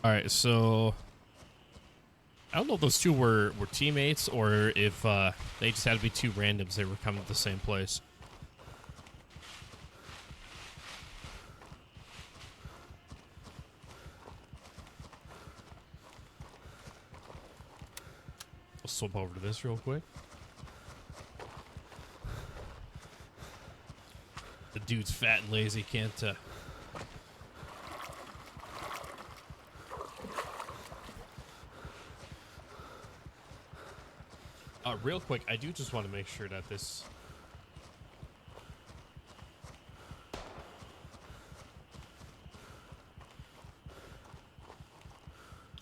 All right, so I don't know if those two were teammates or if they just had to be two randoms. They were coming to the same place. I'll swap over to this real quick. The dude's fat and lazy, can't real quick, I do just want to make sure that this...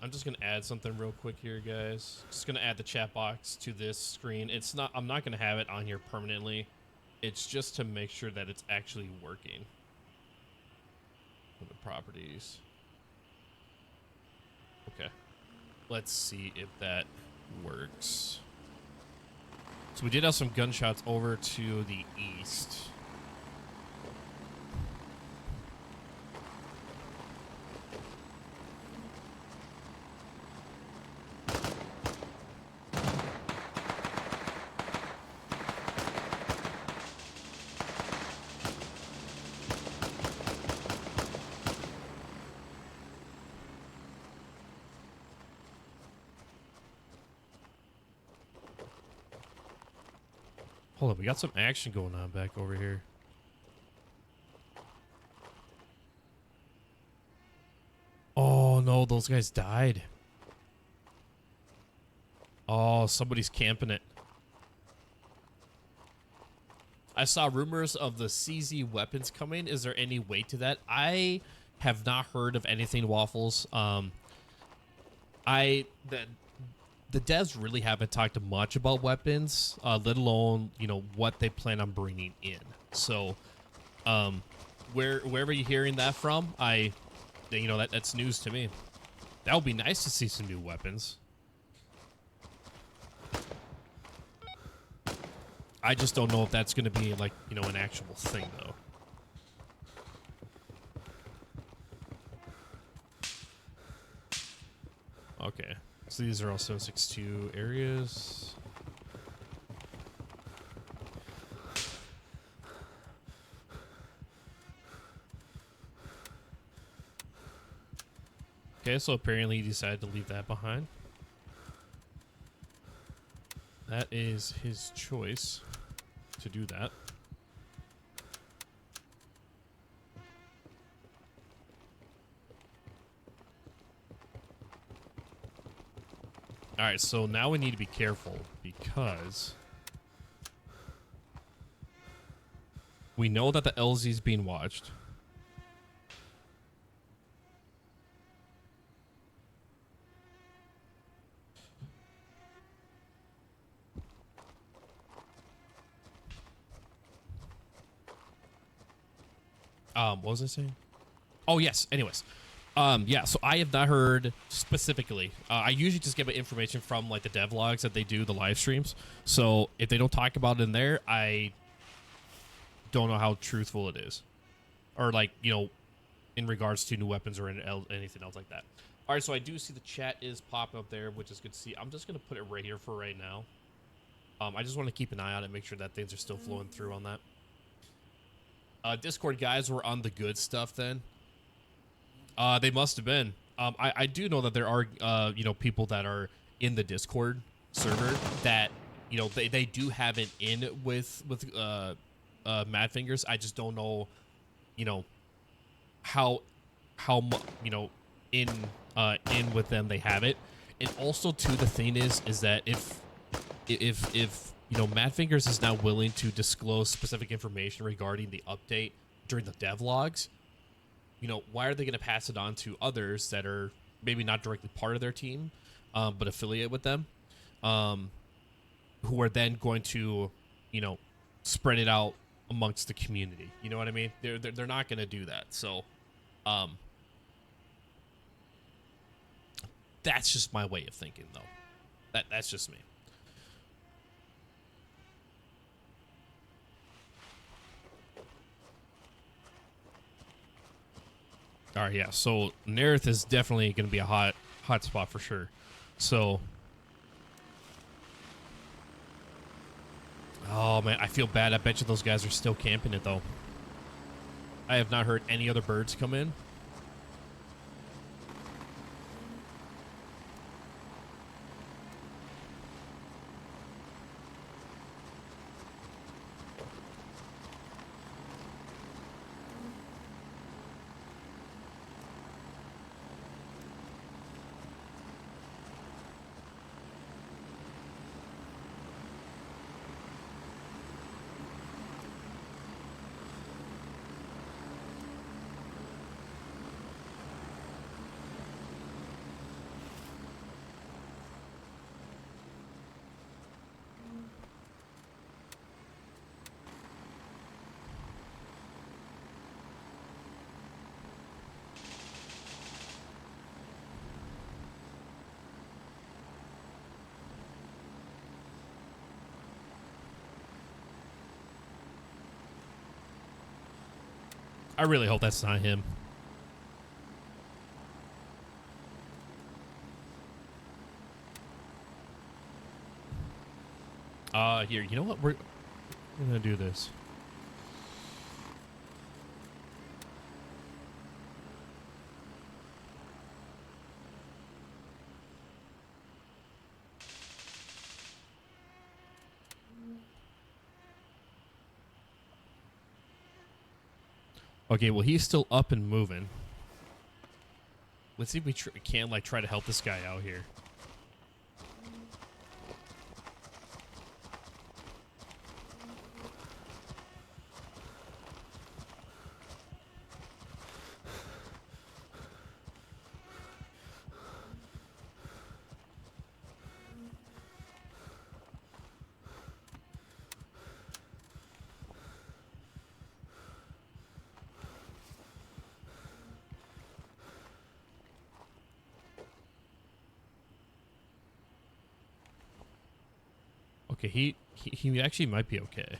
I'm just going to add something real quick here, guys. Just going to add the chat box to this screen. It's not... I'm not going to have it on here permanently. It's just to make sure that it's actually working. The properties. Okay. Let's see if that works. So we did have some gunshots over to the east. Hold on, we got some action going on back over here. Oh no, those guys died. Oh, somebody's camping it. I saw rumors of the CZ weapons coming. Is there any weight to that? I have not heard of anything, Waffles. The devs really haven't talked much about weapons, let alone, you know, what they plan on bringing in. So, wherever you're hearing that from, you know, that's news to me. That would be nice to see some new weapons. I just don't know if that's going to be, like, you know, an actual thing, though. Okay. So these are all 762 areas. Okay, so apparently he decided to leave that behind. That is his choice to do that. All right, so now we need to be careful because we know that the LZ is being watched. What was I saying? Oh, yes. Anyways. Yeah, so I have not heard specifically. I usually just get my information from, like, the devlogs that they do, the live streams. So if they don't talk about it in there, I don't know how truthful it is. Or, like, you know, in regards to new weapons or anything else like that. All right, so I do see the chat is popping up there, which is good to see. I'm just going to put it right here for right now. I just want to keep an eye on it, make sure that things are still flowing through on that. Discord guys were on the good stuff then. They must have been. I do know that there are, you know, people that are in the Discord server that, you know, they do have it in with Mad Fingers. I just don't know, you know, how you know, in with them they have it. And also too, the thing is that if you know, Mad Fingers is now willing to disclose specific information regarding the update during the devlogs, you know, why are they going to pass it on to others that are maybe not directly part of their team, but affiliate with them, who are then going to, you know, spread it out amongst the community? You know what I mean? They're not going to do that. So, that's just my way of thinking, though. That's just me. All right, yeah. So Narith is definitely going to be a hot spot for sure. So, oh man, I feel bad. I bet you those guys are still camping it though. I have not heard any other birds come in. I really hope that's not him. Here, you know what? We're gonna do this. Okay, well, he's still up and moving. Let's see if we can, like, try to help this guy out here. Okay, he actually might be okay.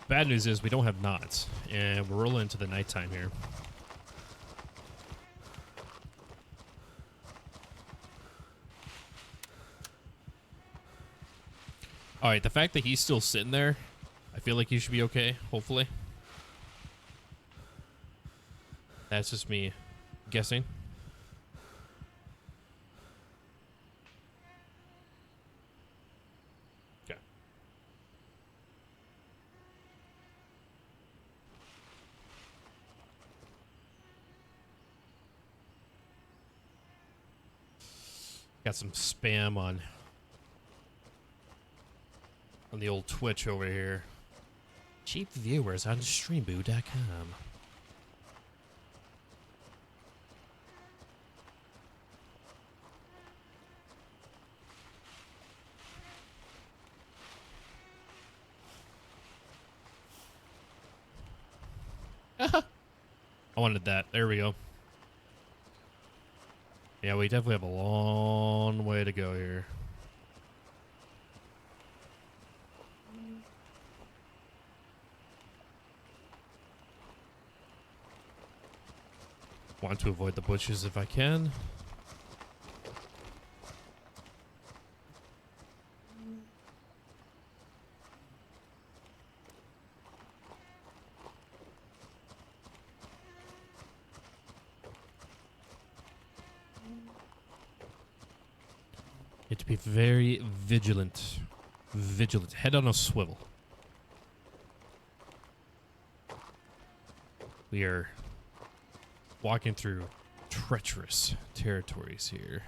Bad news is we don't have knots, and we're rolling into the nighttime here. All right, the fact that he's still sitting there, I feel like he should be okay, hopefully. That's just me guessing. Okay. Got some spam on the old Twitch over here. Cheap viewers on streamboo.com. I wanted that. There we go. Yeah, we definitely have a long way to go here. Want to avoid the bushes if I can. You have to be very vigilant. Vigilant. Head on a swivel. We are walking through treacherous territories here.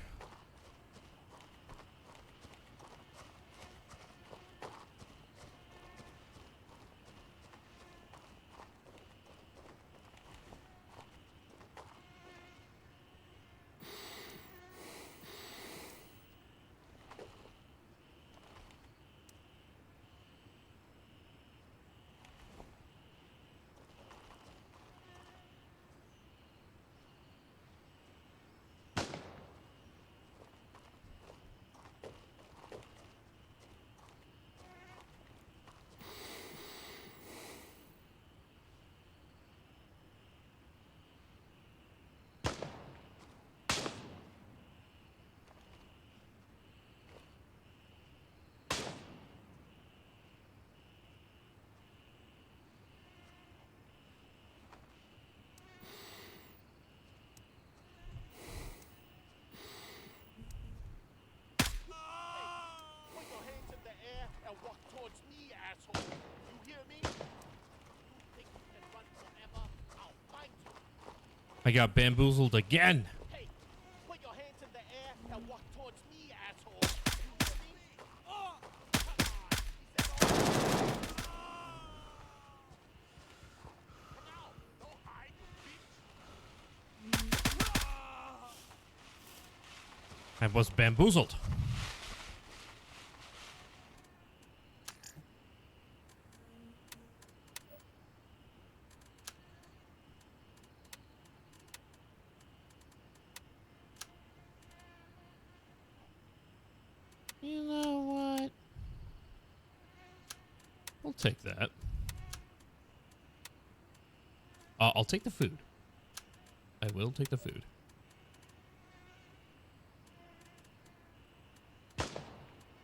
asshole. You hear me? You think you can run forever? I'll find you. I got bamboozled again. Hey, put your hands in the air and walk towards me, asshole. You hear me? Oh, come on. Is that all? Come out. Don't hide, you bitch. I was bamboozled. You know what? I'll take that. I'll take the food. I will take the food.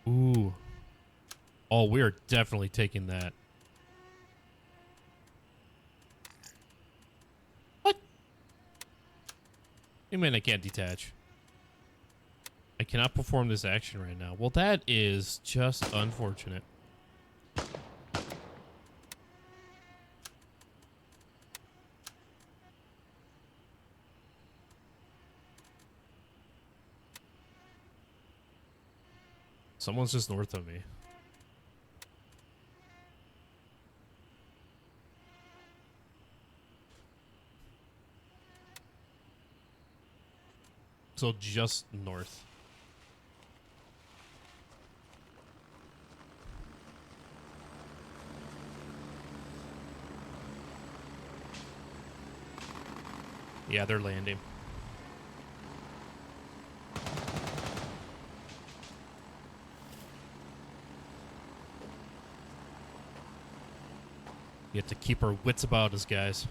Ooh. Oh, we're definitely taking that. What? You mean I can't detach? I cannot perform this action right now. Well, that is just unfortunate. Someone's just north of me. So just north. Yeah, they're landing. You have to keep our wits about us, guys.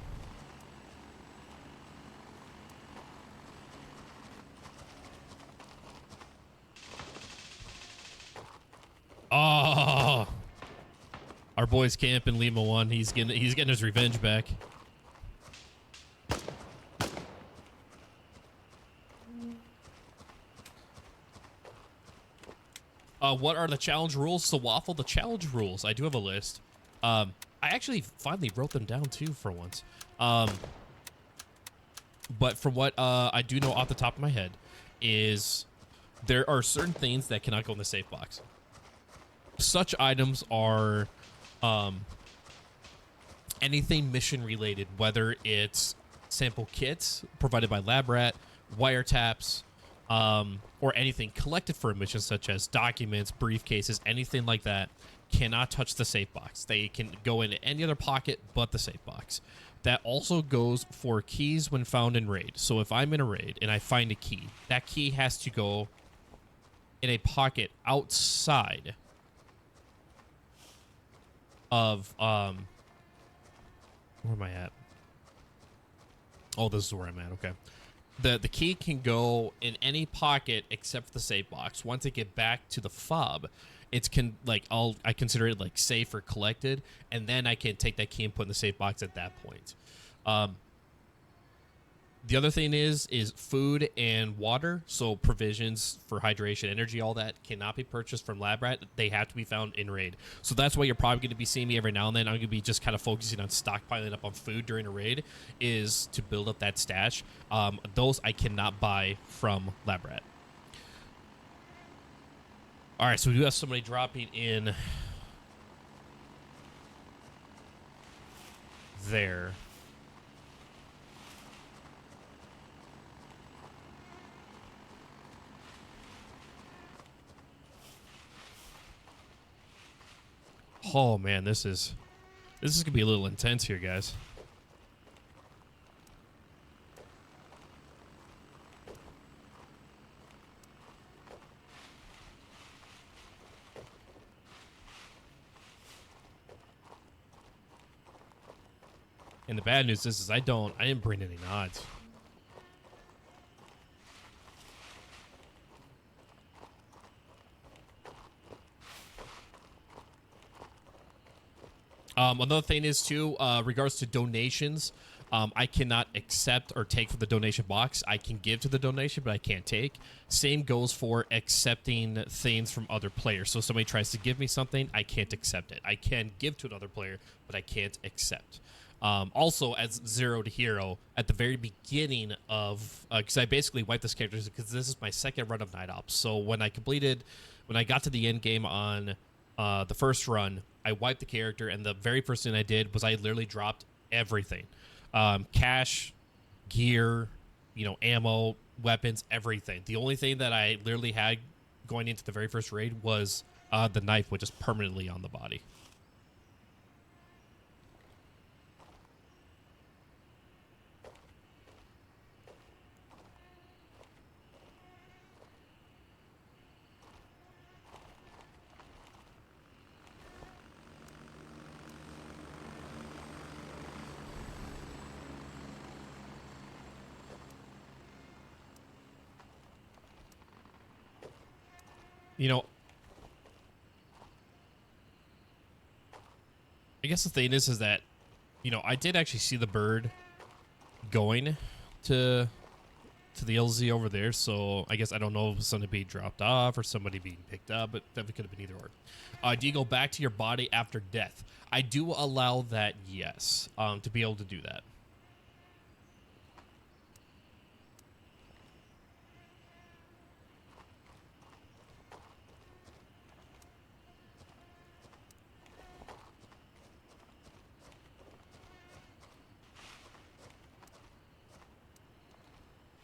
Oh, our boy's camp in Lima 1. He's getting his revenge back. What are the challenge rules? So Waffle, the challenge rules. I do have a list. I actually finally wrote them down too for once. But from what I do know off the top of my head is there are certain things that cannot go in the safe box. Such items are anything mission related, whether it's sample kits provided by Lab Rat, wiretaps, or anything collected for a mission, such as documents, briefcases, anything like that, cannot touch the safe box. They can go into any other pocket but the safe box. That also goes for keys when found in raid. So if I'm in a raid and I find a key, that key has to go in a pocket outside of where am I at? Oh, this is where I'm at. Okay. The key can go in any pocket except for the safe box. Once I get back to the fob, it's I consider it like safe or collected, and then I can take that key and put in the safe box at that point. The other thing is food and water. So provisions for hydration, energy, all that cannot be purchased from Lab Rat. They have to be found in raid. So that's why you're probably going to be seeing me every now and then. I'm going to be just kind of focusing on stockpiling up on food during a raid, is to build up that stash. Those I cannot buy from Lab Rat. All right, so we do have somebody dropping in there. Oh man, this is gonna be a little intense here, guys. And the bad news is I didn't bring any nods. Another thing is too, regards to donations, I cannot accept or take from the donation box. I can give to the donation, but I can't take. Same goes for accepting things from other players. So if somebody tries to give me something, I can't accept it. I can give to another player, but I can't accept. Also, as zerotohero, at the very beginning of, because I basically wiped this character because this is my second run of nightops. So when I got to the end game on the first run, I wiped the character, and the very first thing I did was I literally dropped everything, cash, gear, ammo, weapons, everything. The only thing that I literally had going into the very first raid was the knife, which is permanently on the body. I guess the thing is that, I did actually see the bird going to the LZ over there, so I guess I don't know if somebody being dropped off or somebody being picked up, but that could have been either or. Do you go back to your body after death? I do allow that, yes, to be able to do that.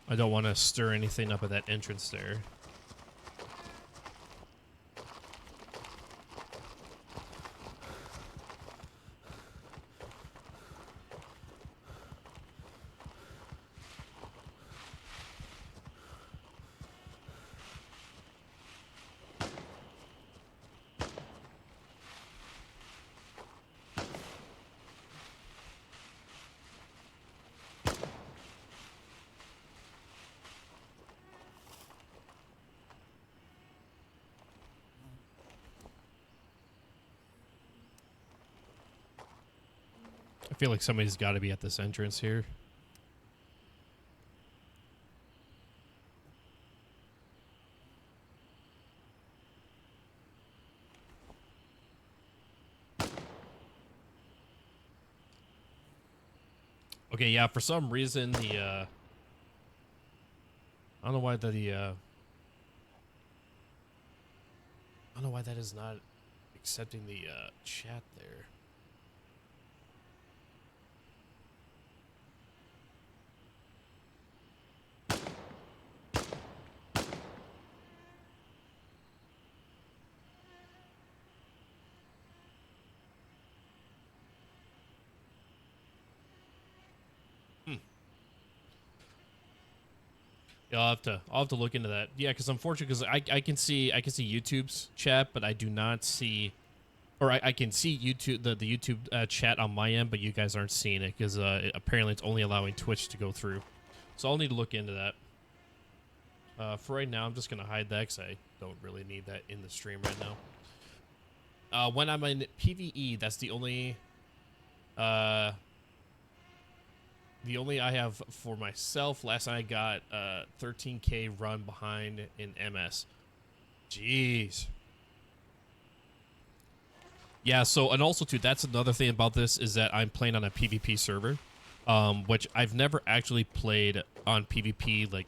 I don't want to stir anything up at that entrance there. I feel like somebody's got to be at this entrance here. Okay, yeah, for some reason I don't know why I don't know why that is not accepting the chat there. Yeah, I'll have to look into that. Yeah, because unfortunately, because I can see YouTube's chat, but I do not see, or I can see YouTube the YouTube chat on my end, but you guys aren't seeing it because apparently it's only allowing Twitch to go through. So I'll need to look into that. For right now, I'm just gonna hide that because I don't really need that in the stream right now. When I'm in PvE, that's the only I have for myself. Last night I got 13K run behind in MS. Jeez. Yeah, so, and also too, that's another thing about this is that I'm playing on a PvP server, which I've never actually played on PvP like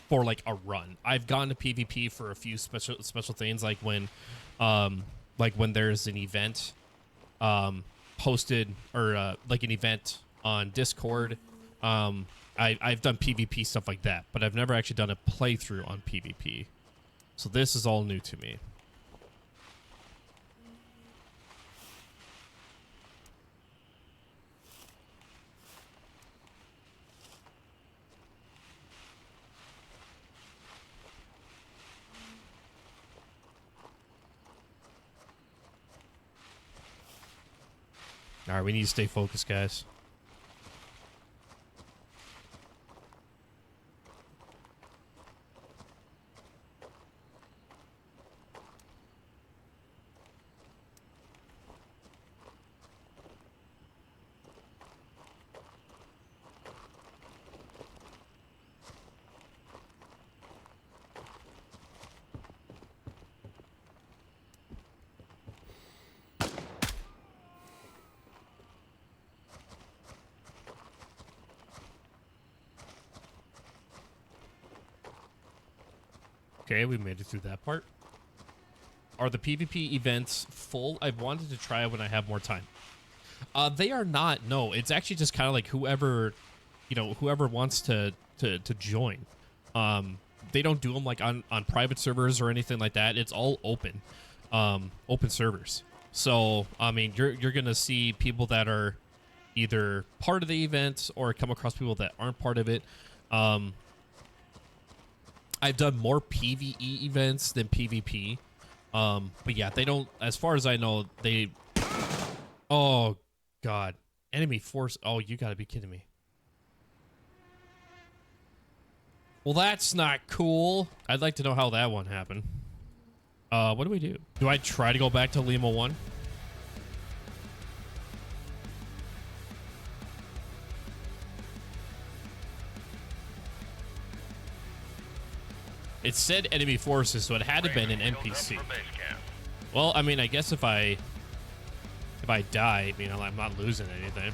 for like a run. I've gone to PvP for a few special things, like when there's an event posted, or like an event on Discord. I've done PvP stuff like that, but I've never actually done a playthrough on PvP. So this is all new to me. All right, we need to stay focused, guys. Okay, we made it through that part. Are the PvP events full? I've wanted to try it when I have more time. They are not. No, it's actually just kind of like whoever, whoever wants to join. They don't do them like on private servers or anything like that. It's all open, open servers. So I mean, you're gonna see people that are either part of the event or come across people that aren't part of it. I've done more PvE events than PvP. But yeah, they don't, as far as I know, they, oh God, enemy force. Oh, you gotta be kidding me. Well, that's not cool. I'd like to know how that one happened. What do we do? Do I try to go back to Lima 1? It said enemy forces, so it had to have been an NPC. Well, I mean, I guess if I die, I'm not losing anything.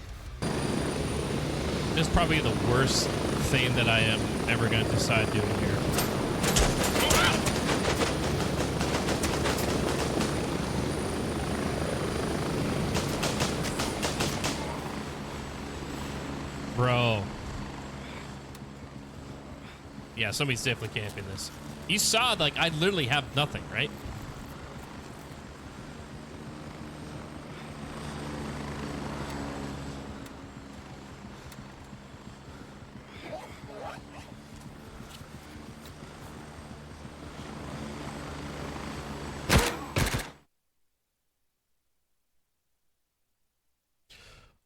This is probably the worst thing that I am ever going to decide doing here. Bro. Yeah, somebody's definitely camping this. You saw, like, I literally have nothing, right?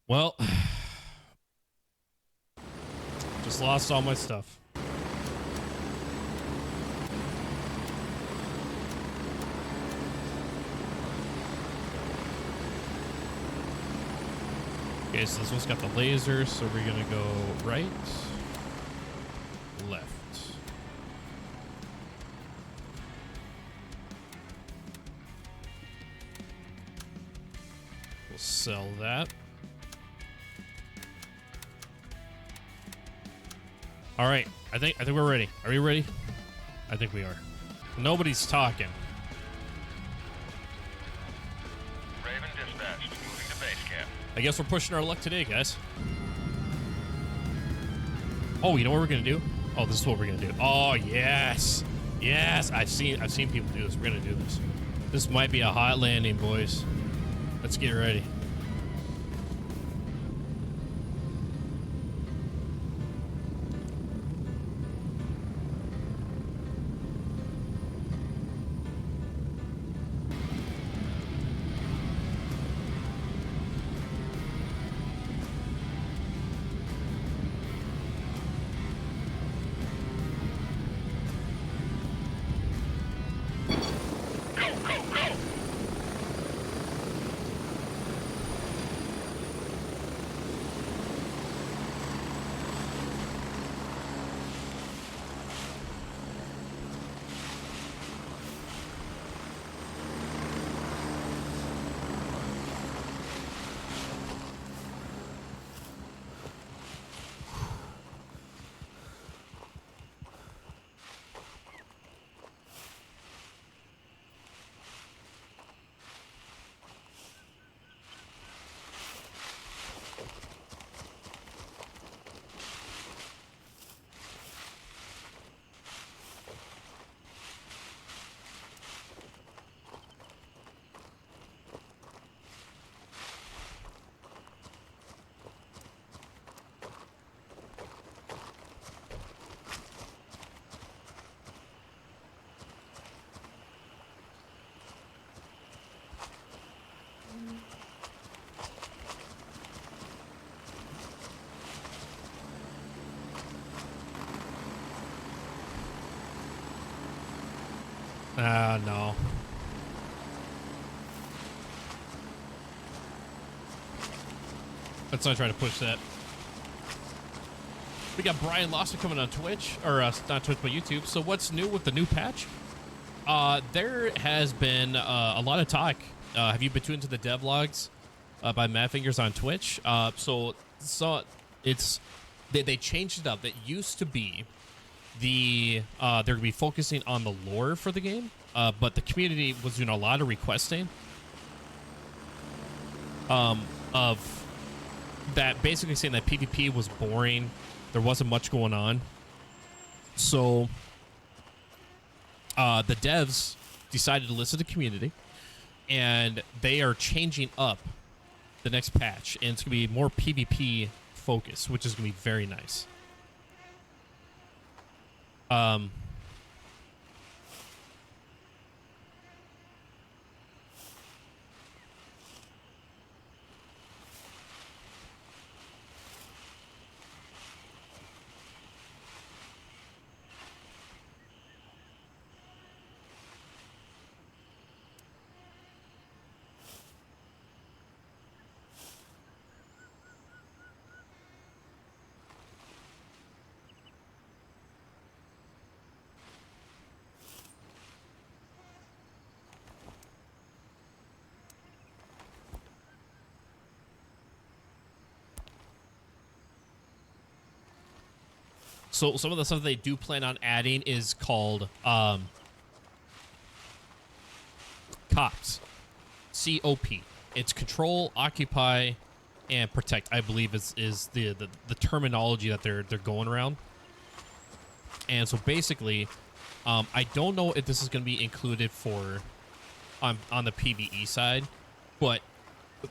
Well, just lost all my stuff. Okay, so this one's got the laser, so we're gonna go right, left. We'll sell that. All right, I think we're ready. Are we ready? I think we are. Nobody's talking. Raven dispatched. Moving to base camp. I guess we're pushing our luck today, guys. Oh, you know what we're gonna do? Oh, this is what we're gonna do. Oh, yes, yes. I've seen people do this. We're gonna do this. This might be a hot landing, boys. Let's get ready. No. Let's not try to push that. We got Brian Lawson coming on Twitch, or not Twitch, but YouTube. So what's new with the new patch? There has been a lot of talk. Have you been tuned to the devlogs by Mad Fingers on Twitch? So it's they changed it up. That used to be they're gonna be focusing on the lore for the game, but the community was doing a lot of requesting of that, basically saying that PvP was boring, there wasn't much going on. So the devs decided to listen to the community, and they are changing up the next patch, and it's gonna be more PvP focused, which is gonna be very nice. So some of the stuff they do plan on adding is called COPs. C-O-P. It's control, occupy, and protect, I believe is the terminology that they're going around. And so basically, I don't know if this is going to be included for on the PvE side, but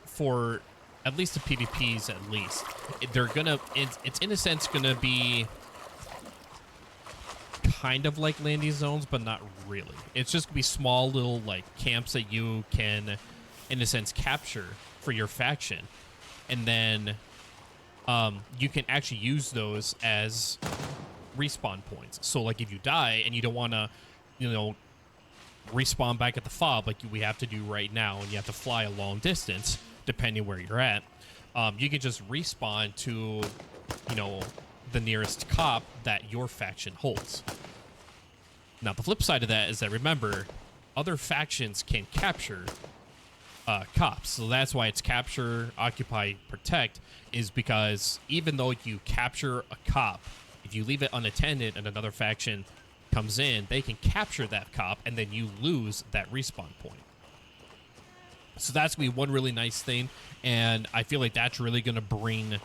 for at least the PvPs, at least they're gonna. It's in a sense gonna be kind of like landing zones, but not really. It's just gonna be small little like camps that you can, in a sense, capture for your faction, and then you can actually use those as respawn points. So like if you die and you don't want to, you know, respawn back at the fob like we have to do right now, and you have to fly a long distance depending where you're at, you can just respawn to, you know, the nearest cop that your faction holds. Now the flip side of that is that, remember, other factions can capture cops, so that's why it's capture, occupy, protect, is because even though you capture a cop, if you leave it unattended and another faction comes in, they can capture that cop, and then you lose that respawn point. So that's gonna be one really nice thing, and I feel like that's really gonna bring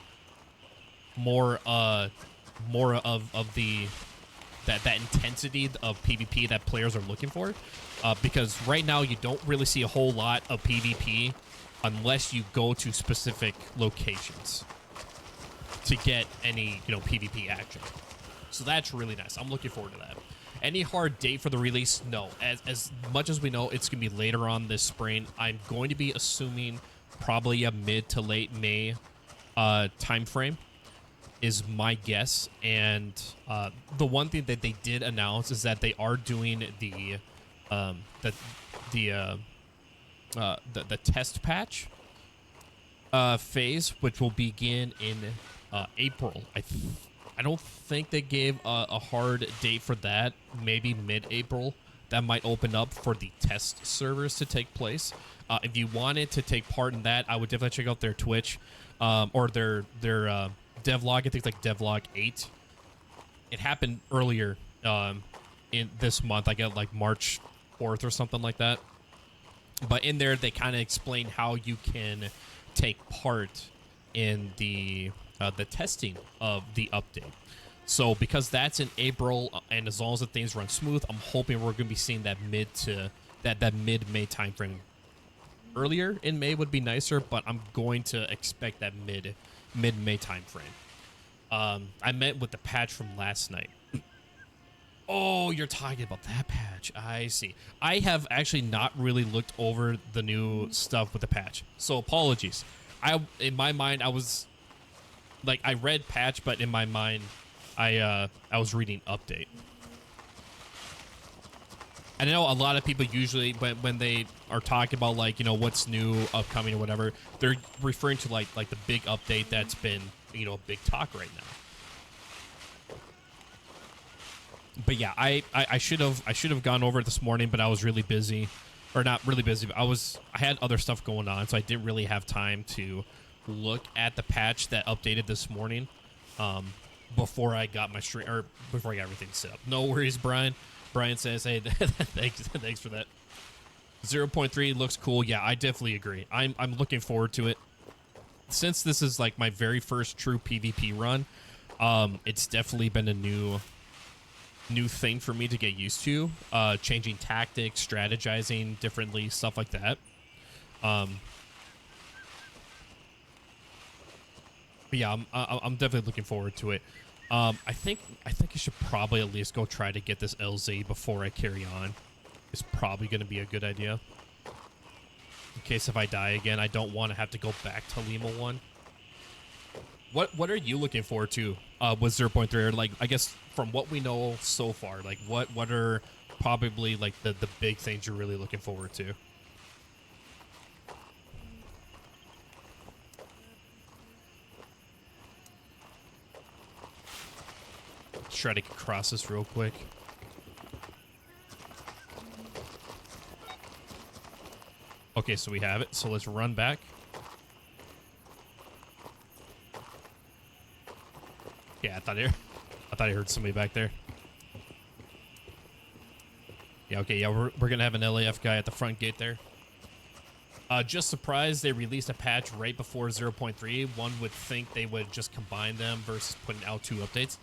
more of the that intensity of PvP that players are looking for, because right now you don't really see a whole lot of PvP unless you go to specific locations to get any, you know, PvP action. So that's really nice. I'm looking forward to that. Any hard date for the release? No. As much as we know it's going to be later on this spring, I'm going to be assuming probably a mid to late May time frame is my guess. And the one thing that they did announce is that they are doing the test patch phase, which will begin in April. I don't think they gave a hard date for that. Maybe mid-April. That might open up for the test servers to take place. If you wanted to take part in that, I would definitely check out their Twitch or their devlog. I think it's like devlog 8. It happened earlier in this month. I got like March 4th or something like that. But in there, they kind of explain how you can take part in the testing of the update. So because that's in April, and as long as the things run smooth, I'm hoping we're going to be seeing that mid-May time frame. Earlier in May would be nicer, but I'm going to expect that mid-May time frame. I met with the patch from last night. Oh, you're talking about that patch. I see. I have actually not really looked over the new stuff with the patch, so apologies. In my mind, I was like, I read patch, but in my mind, I was reading update. I know a lot of people usually, when they are talking about, like, you know, what's new, upcoming, or whatever, they're referring to like the big update that's been, you know, big talk right now. But yeah, I should have gone over it this morning, but I was really busy, or not really busy. But I had other stuff going on, so I didn't really have time to look at the patch that updated this morning. before I got my stream, or before I got everything set up. No worries, Brian. Brian says, hey, thanks for that. 0.3 looks cool. Yeah, I definitely agree. I'm looking forward to it. Since this is like my very first true PvP run, it's definitely been a new thing for me to get used to. Changing tactics, strategizing differently, stuff like that. But yeah, I'm definitely looking forward to it. I think I should probably at least go try to get this LZ before I carry on. It's probably going to be a good idea. In case if I die again, I don't want to have to go back to Lima 1. What are you looking forward to with 0.3? Or like, I guess from what we know so far, like what are probably like the big things you're really looking forward to? Let's try to cross this real quick. Okay, so we have it. So let's run back. Yeah, I thought I heard somebody back there. Yeah, okay, yeah, we're gonna have an LAF guy at the front gate there. Just surprised they released a patch right before 0.3. One would think they would just combine them versus putting out 2 updates.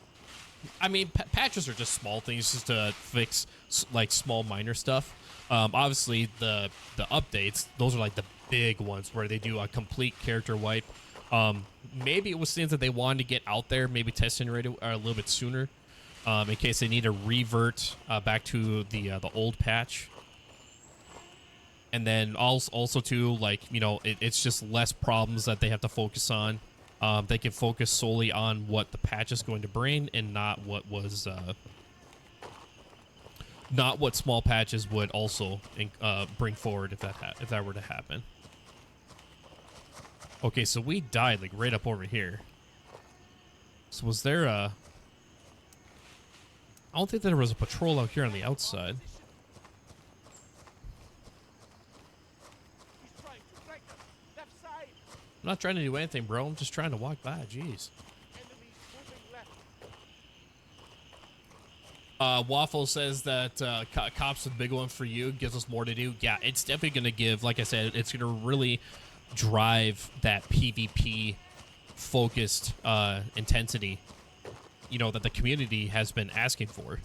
I mean, patches are just small things just to fix like small minor stuff. Obviously, the updates, those are like the big ones where they do a complete character wipe. Maybe it was things that they wanted to get out there, maybe testing rate a little bit sooner, in case they need to revert back to the old patch. And then also too, like, you know, it's just less problems that they have to focus on. They can focus solely on what the patch is going to bring and not what was not what small patches would also bring forward if that were to happen. Okay, so we died like right up over here. So was there a... I don't think there was a patrol out here on the outside. He's trying to break us. Left side. I'm not trying to do anything, bro. I'm just trying to walk by. Jeez. Enemies moving left. Waffle says that Cops the big one for you, gives us more to do. Yeah, it's definitely going to give, like I said, it's going to really drive that PvP focused intensity, you know, that the community has been asking for.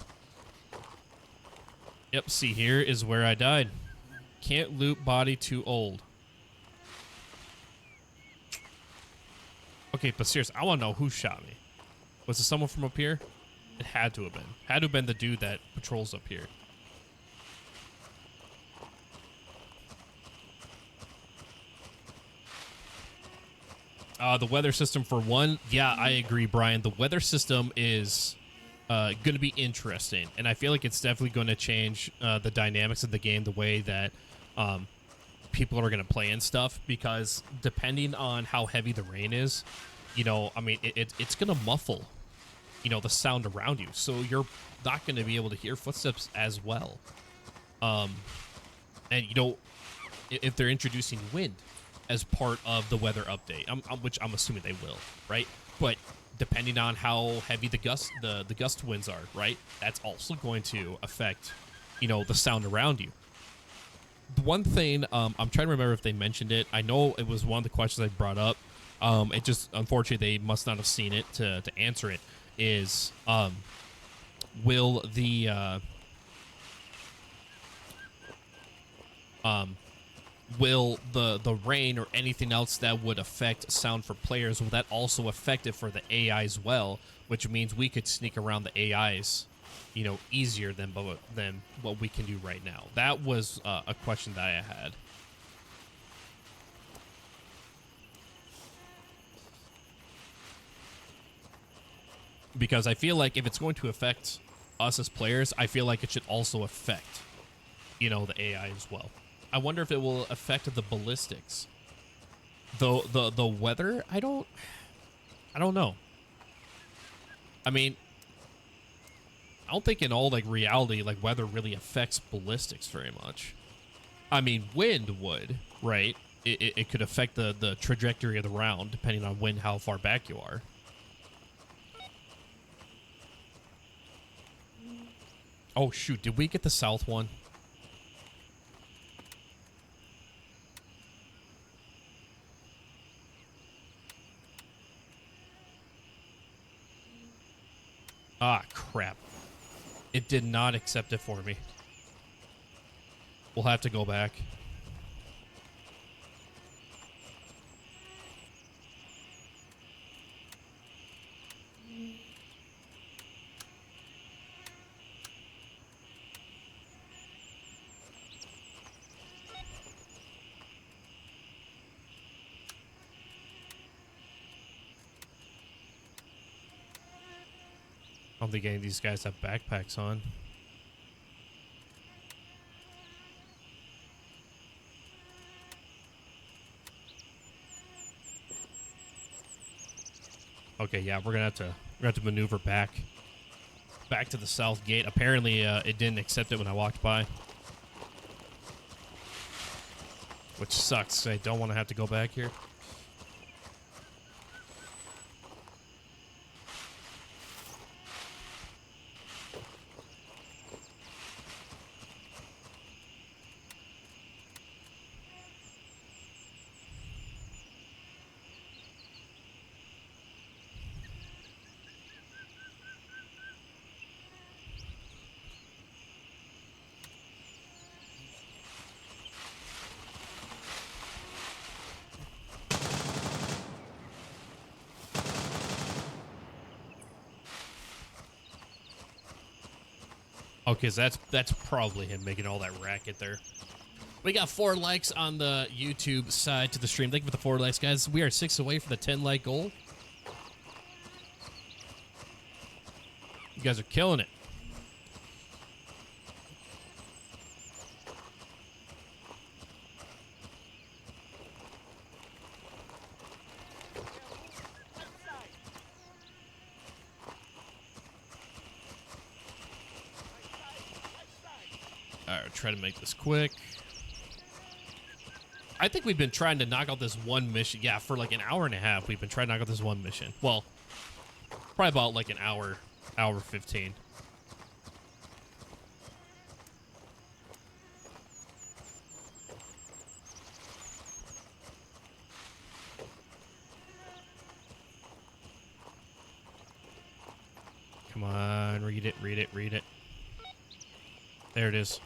Yep, see, here is where I died. Can't loot body too old. Okay, but seriously, I want to know who shot me. Was it someone from up here? It had to have been. Had to have been the dude that patrols up here. The weather system for one. Yeah, I agree, Brian. The weather system is going to be interesting. And I feel like it's definitely going to change the dynamics of the game, the way that people are going to play and stuff. Because depending on how heavy the rain is, you know, I mean, it's going to muffle, you know, the sound around you, so you're not going to be able to hear footsteps as well. And you know, if they're introducing wind as part of the weather update, which I'm assuming they will, right? But depending on how heavy the gust winds are, right, that's also going to affect, you know, the sound around you. The one thing, I'm trying to remember if they mentioned it. I know it was one of the questions I brought up. It just, unfortunately, they must not have seen it to answer it. Is will the rain or anything else that would affect sound for players, will that also affect it for the AI as well? Which means we could sneak around the AIs, you know, easier than what we can do right now. That was a question that I had. Because I feel like if it's going to affect us as players, I feel like it should also affect, you know, the AI as well. I wonder if it will affect the ballistics. The weather, I don't know. I mean, I don't think in all like reality, like weather really affects ballistics very much. I mean, wind would, right? It could affect the trajectory of the round depending on wind, how far back you are. Oh, shoot. Did we get the south one? Ah, crap. It did not accept it for me. We'll have to go back. I don't think any of these guys have backpacks on. Okay, yeah, we're gonna have to maneuver back to the south gate. Apparently, it didn't accept it when I walked by, which sucks. I don't want to have to go back here. Okay, so that's probably him making all that racket there. We got 4 likes on the YouTube side to the stream. Thank you for the 4 likes, guys. We are 6 away from the 10 like goal. You guys are killing it. All right, try to make this quick. I think we've been trying to knock out this one mission. Yeah, for like an hour and a half, we've been trying to knock out this one mission. Well, probably about like an hour 15. Come on, read it, read it, read it. There it is.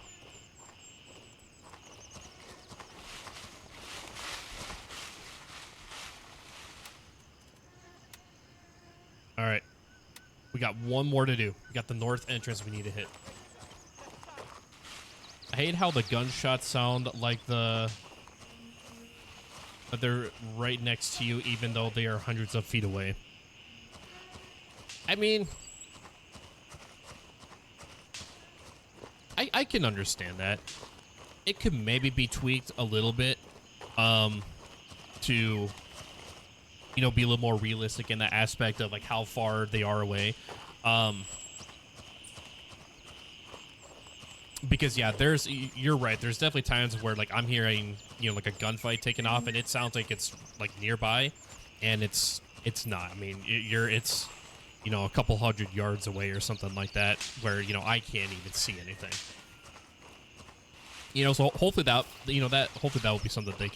All right. We got one more to do. We got the north entrance we need to hit. I hate how the gunshots sound like that they're right next to you, even though they are hundreds of feet away. I mean, I can understand that. It could maybe be tweaked a little bit to, you know, be a little more realistic in that aspect of like how far they are away. Because yeah, you're right. There's definitely times where like I'm hearing, you know, like a gunfight taking off and it sounds like it's like nearby, and it's not. I mean, it's, you know, a couple hundred yards away or something like that, where, you know, I can't even see anything. You know, so hopefully that, you know, hopefully that will be something they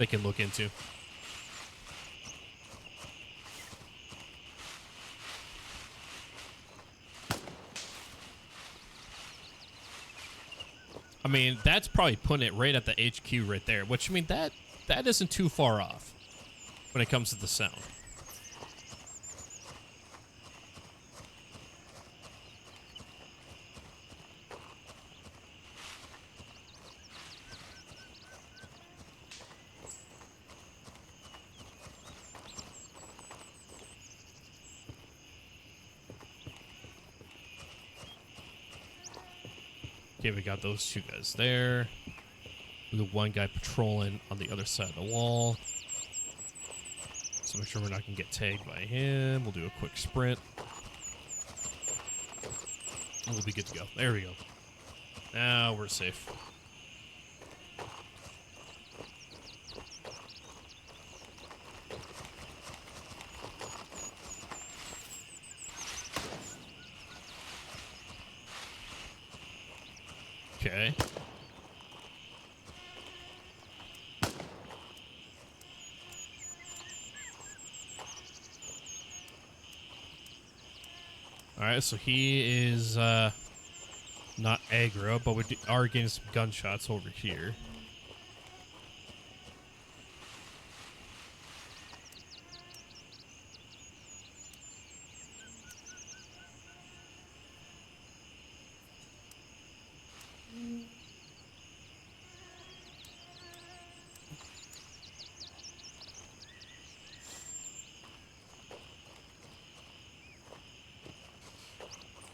can look into. I mean, that's probably putting it right at the HQ right there, which, I mean, that isn't too far off when it comes to the sound. Okay, we got those 2 guys there. We got 1 guy patrolling on the other side of the wall. So make sure we're not going to get tagged by him. We'll do a quick sprint. And we'll be good to go. There we go. Now we're safe. Okay. All right, so he is not aggro, but we are getting some gunshots over here.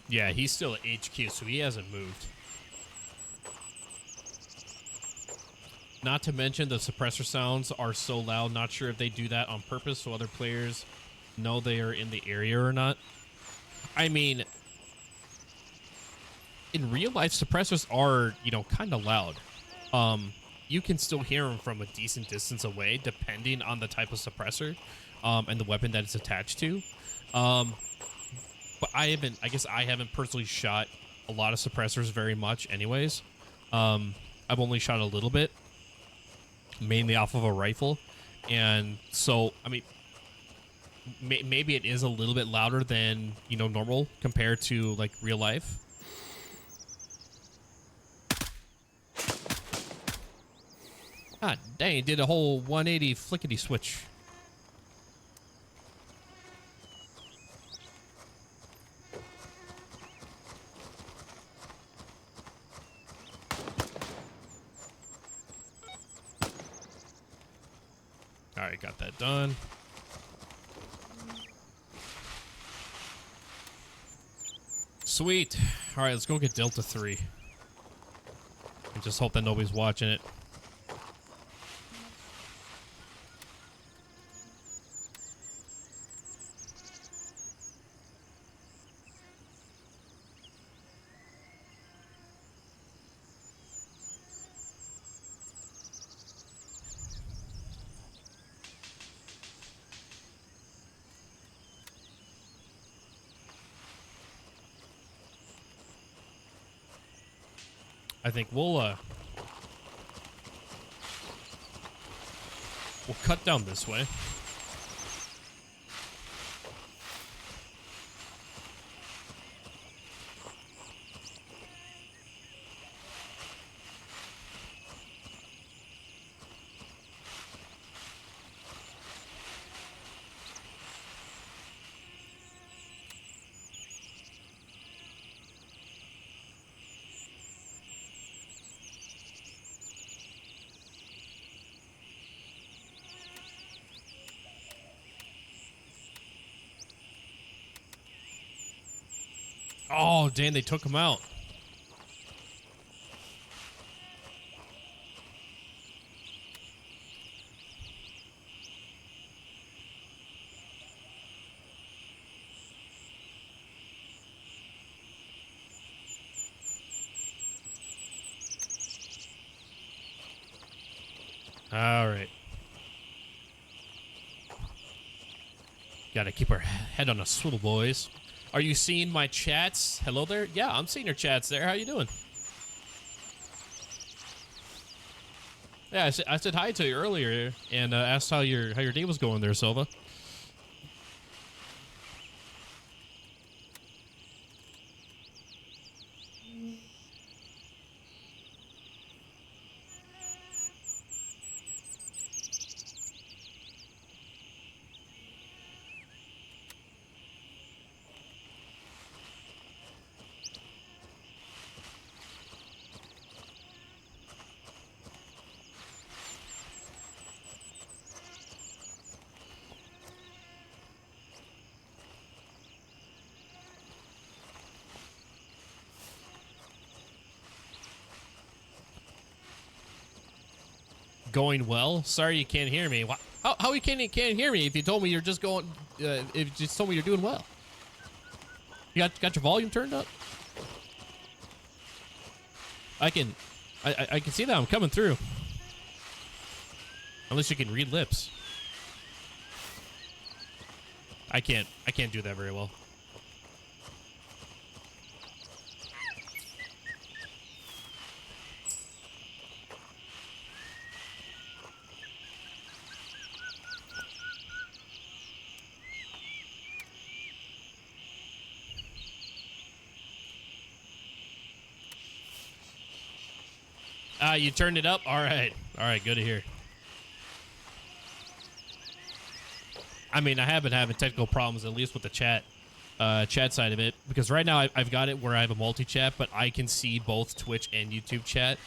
Yeah, he's still at HQ, so he hasn't moved. Not to mention the suppressor sounds are so loud, not sure if they do that on purpose so other players know they are in the area or not. I mean, in real life, suppressors are, you know, kind of loud. You can still hear them from a decent distance away, depending on the type of suppressor and the weapon that it's attached to. But I guess I haven't personally shot a lot of suppressors very much anyways. I've only shot a little bit, mainly off of a rifle. And so, I mean, maybe it is a little bit louder than, you know, normal compared to like real life. God dang, it did a whole 180 flickety switch. All right, got that done. Sweet. All right, let's go get Delta 3. And just hope that nobody's watching it. I think we'll cut down this way. Oh, dang, they took him out. All right. Gotta keep our head on a swivel, boys. Are you seeing my chats? Hello there? Yeah, I'm seeing your chats there. How you doing? Yeah, I said hi to you earlier and asked how your day was going there, Silva. Going well? Sorry you can't hear me. How you can't hear me if you told me you're just going? If you just told me you're doing well. You got your volume turned up? I can see that I'm coming through. Unless you can read lips. I can't do that very well. You turned it up? All right. All right, good to hear. I mean, I have been having technical problems, at least with the chat side of it, because right now I've got it where I have a multi-chat, but I can see both Twitch and YouTube chat.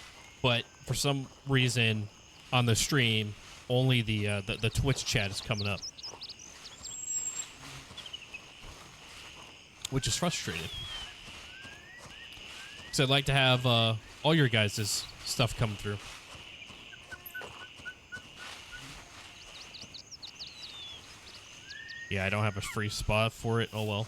But for some reason on the stream, only the Twitch chat is coming up, which is frustrating. So I'd like to have all your guys' stuff coming through. Yeah, I don't have a free spot for it. Oh, well.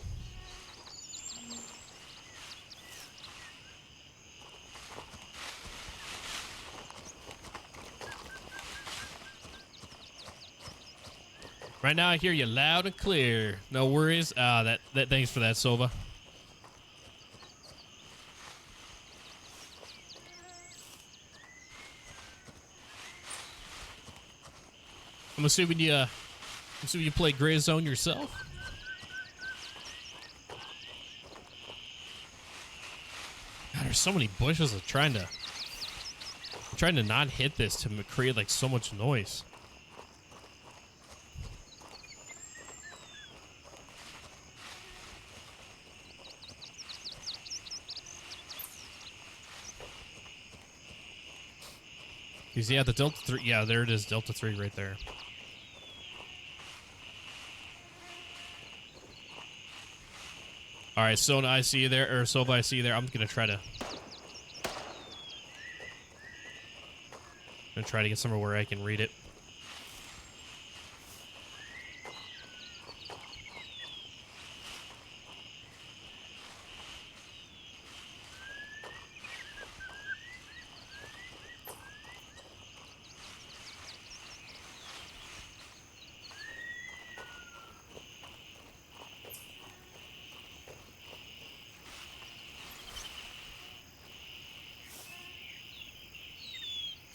Right now, I hear you loud and clear. No worries. That thanks for that, Sova. I'm assuming you play Grayzone yourself. God, there's so many bushes. I'm trying to not hit this to create like so much noise. Because yeah, the Delta 3. Yeah, there it is, Delta 3 right there. All right, Sona, I see you there, or Sova, I see you there. I'm gonna try to get somewhere where I can read it.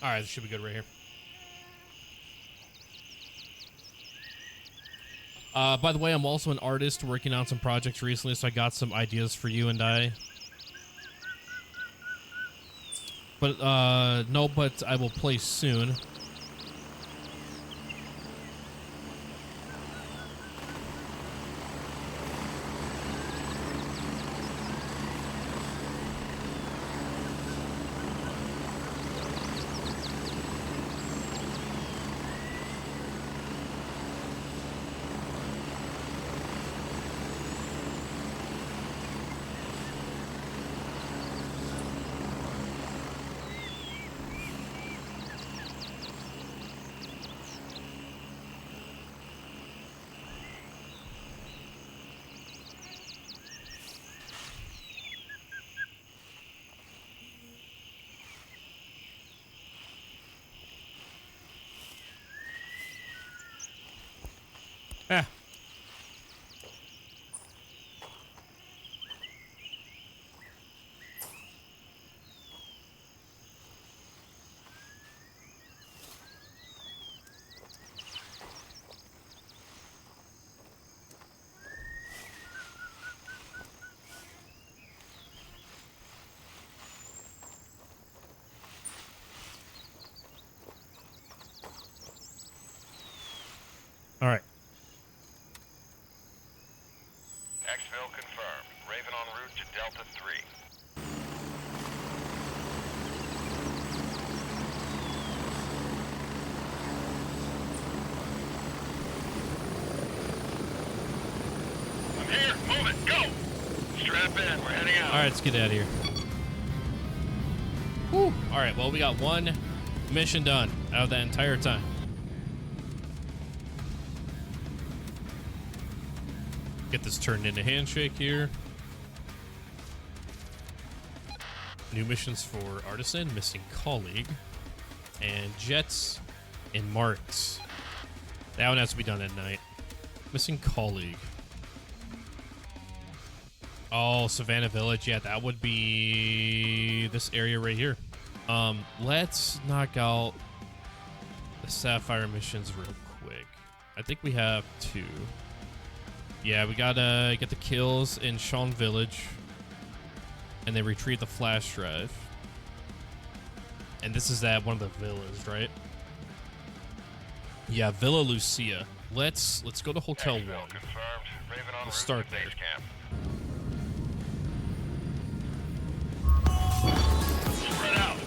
All right, this should be good right here. By the way, I'm also an artist working on some projects recently, so I got some ideas for you and I. But, no, but I will play soon. Ah. All right. Exfil confirmed. Raven en route to Delta 3. I'm here. Move it. Go. Strap in. We're heading out. All right, let's get out of here. Whew. All right, well, we got one mission done out of that entire time. Get this turned into handshake here. New missions for Artisan, Missing Colleague, and Jets and Marks. That one has to be done at night. Missing Colleague. Oh, Savannah Village. Yeah, that would be this area right here. Let's knock out the Sapphire missions real quick. I think we have two. Yeah, we gotta get the kills in Sean Village, and then retrieve the flash drive. And this is at one of the villas, right? Yeah, Villa Lucia. Let's go to Hotel 1. Exfil confirmed. Raven en We'll route start to there. base camp. Spread out.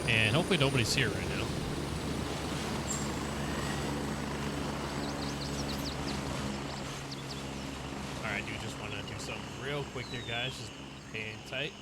And hopefully nobody's here right now. Alright, dude, just want to do something real quick here, guys. Just hang tight.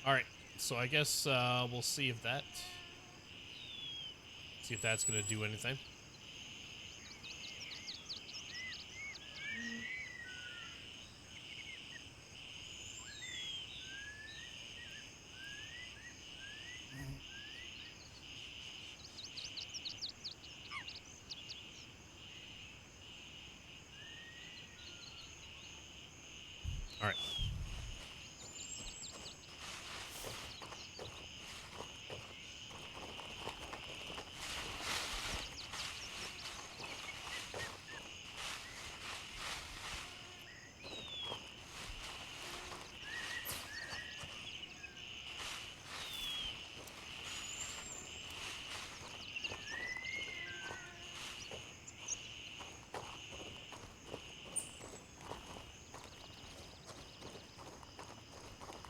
All right, so I guess we'll see if that's gonna do anything. All right.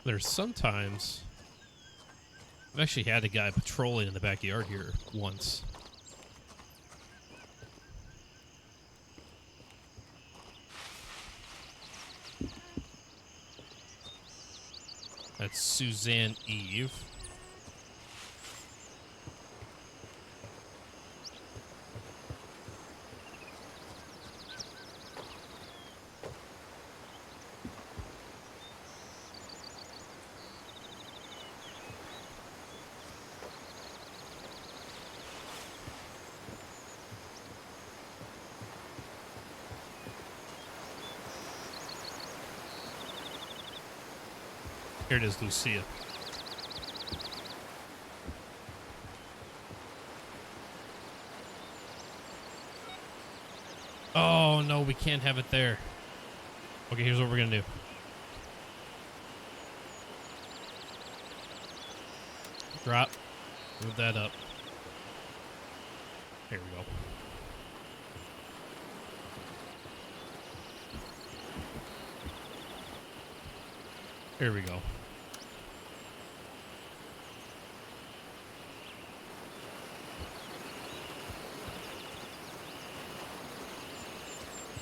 There's sometimes I've actually had a guy patrolling in the backyard here once. That's Suzanne Eve. Here it is, Lucia. Oh, no, we can't have it there. Okay, here's what we're going to do. Drop. Move that up. Here we go. Here we go.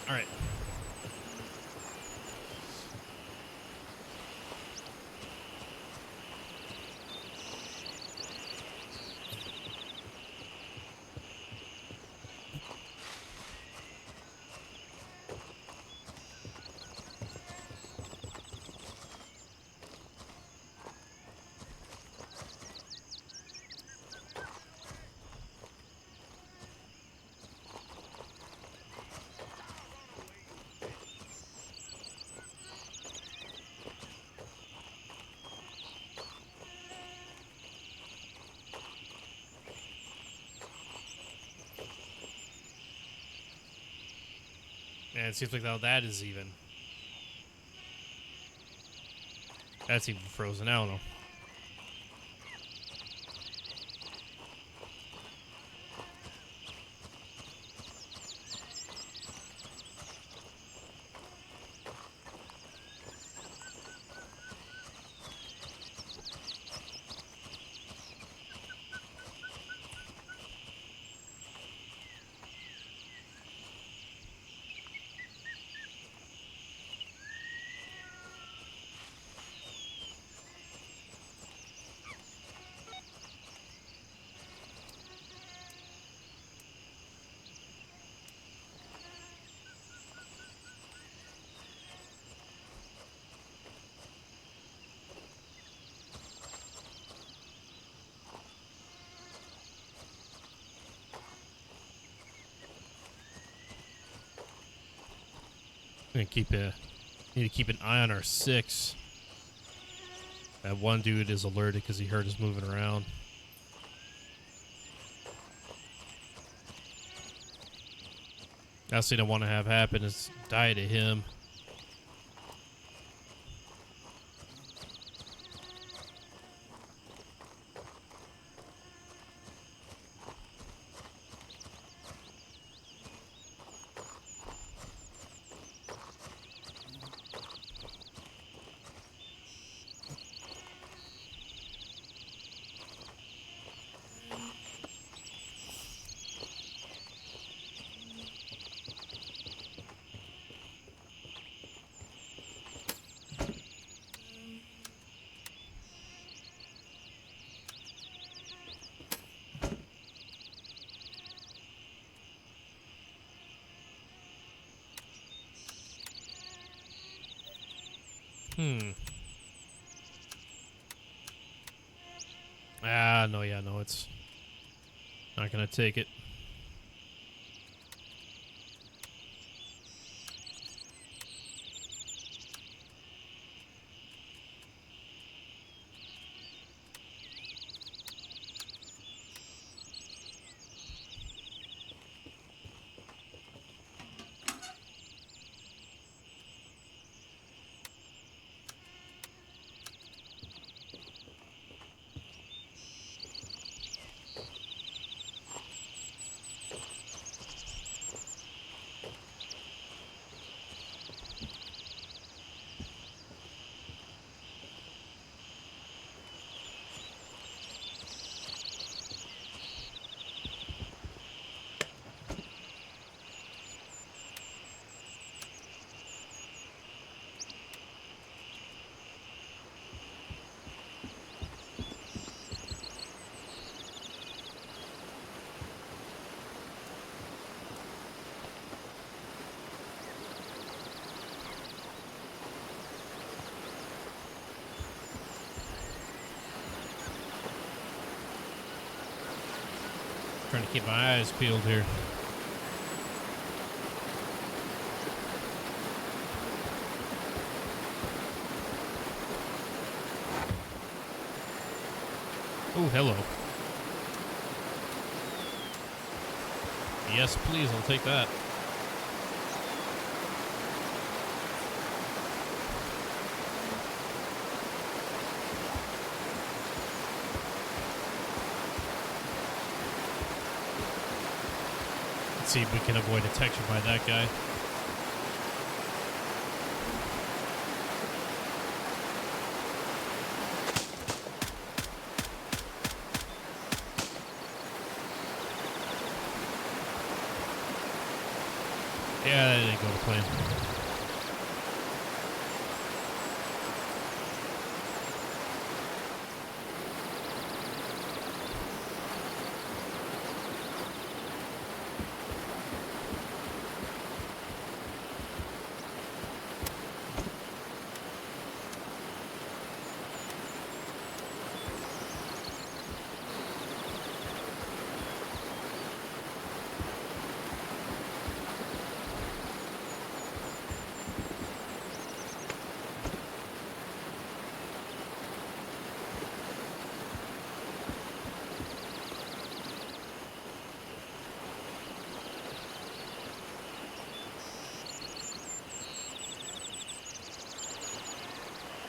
All right. And it seems like now that is even. That's even frozen. I don't know. Need to keep an eye on our 6. That one dude is alerted because he heard us moving around. Last thing I want to have happen is die to him. No, it's not gonna take it. Trying to keep my eyes peeled here. Oh, hello. Yes, please, I'll take that. Let's see if we can avoid detection by that guy. Yeah, that didn't go to plan.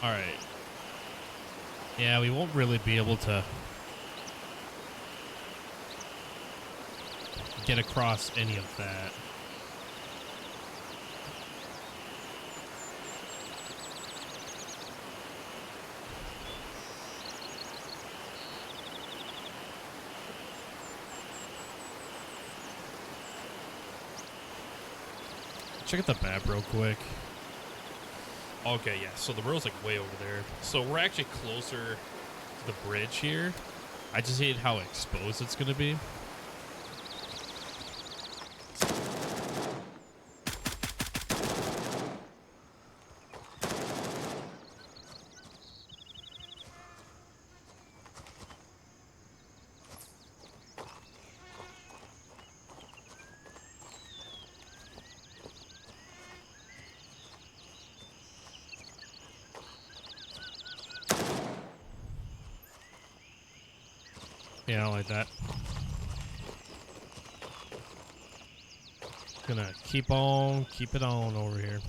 All right. Yeah, we won't really be able to get across any of that. Check out the map real quick. Okay, yeah, so the road's like way over there. So we're actually closer to the bridge here. I just hate how exposed it's going to be. Yeah, I don't like that. Gonna keep it on over here.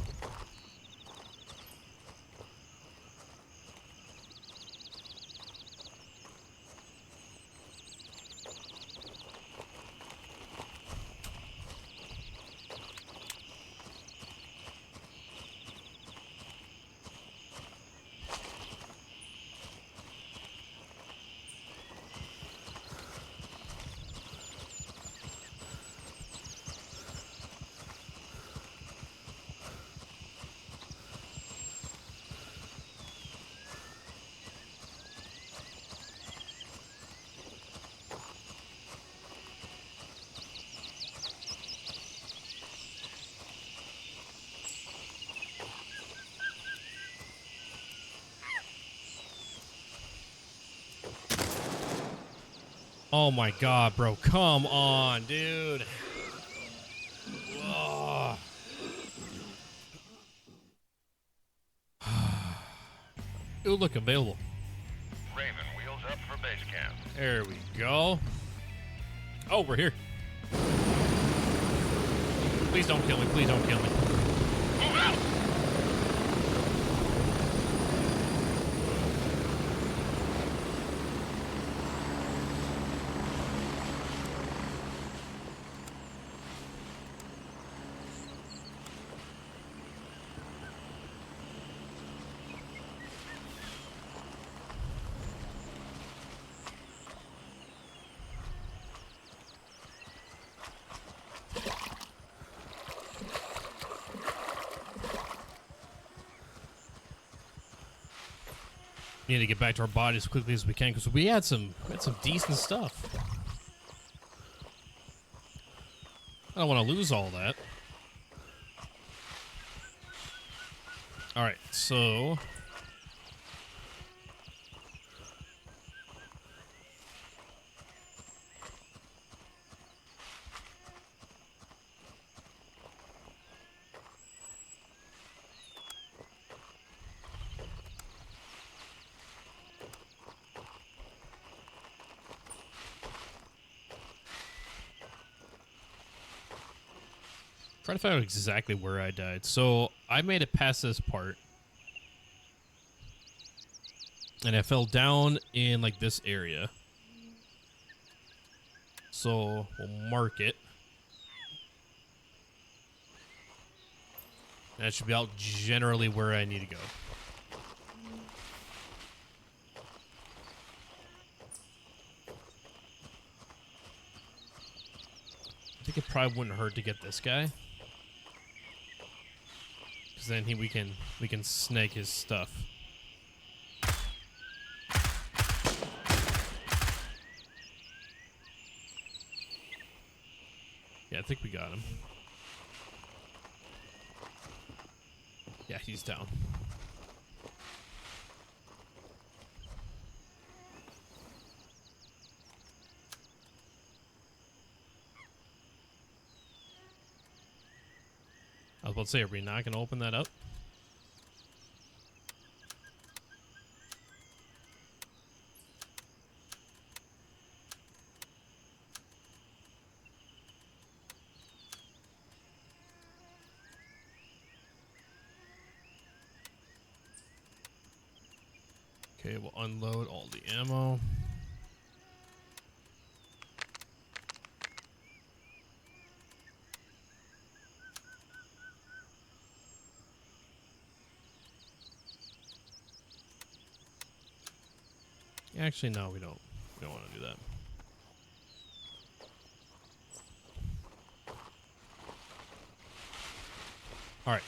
Oh my god, bro. Come on, dude. Ugh. Ooh, look, available. Raven, wheels up for base camp. There we go. Oh, we're here. Please don't kill me. Please don't kill me. Move out! We need to get back to our body as quickly as we can because we had some decent stuff. I don't want to lose all that. All right, so trying to find out exactly where I died. So I made it past this part. And I fell down in like this area. So we'll mark it. That should be out generally where I need to go. I think it probably wouldn't hurt to get this guy. Because then we can snag his stuff. Yeah, I think we got him. Yeah, he's down. I was about to say, are we not going to open that up? Okay, we'll unload all the ammo. Actually, no, we don't. We don't want to do that. All right.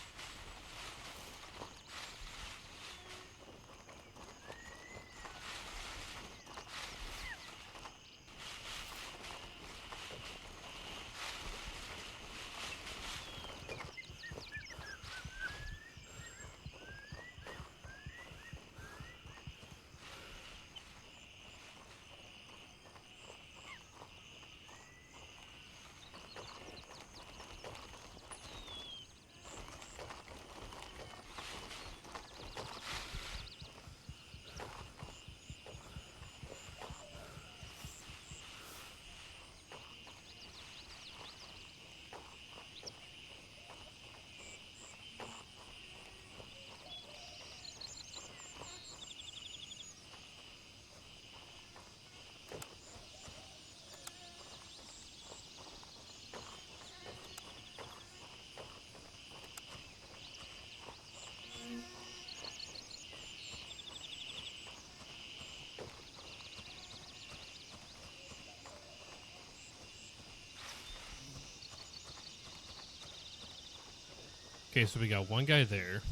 Okay, so we got one guy there.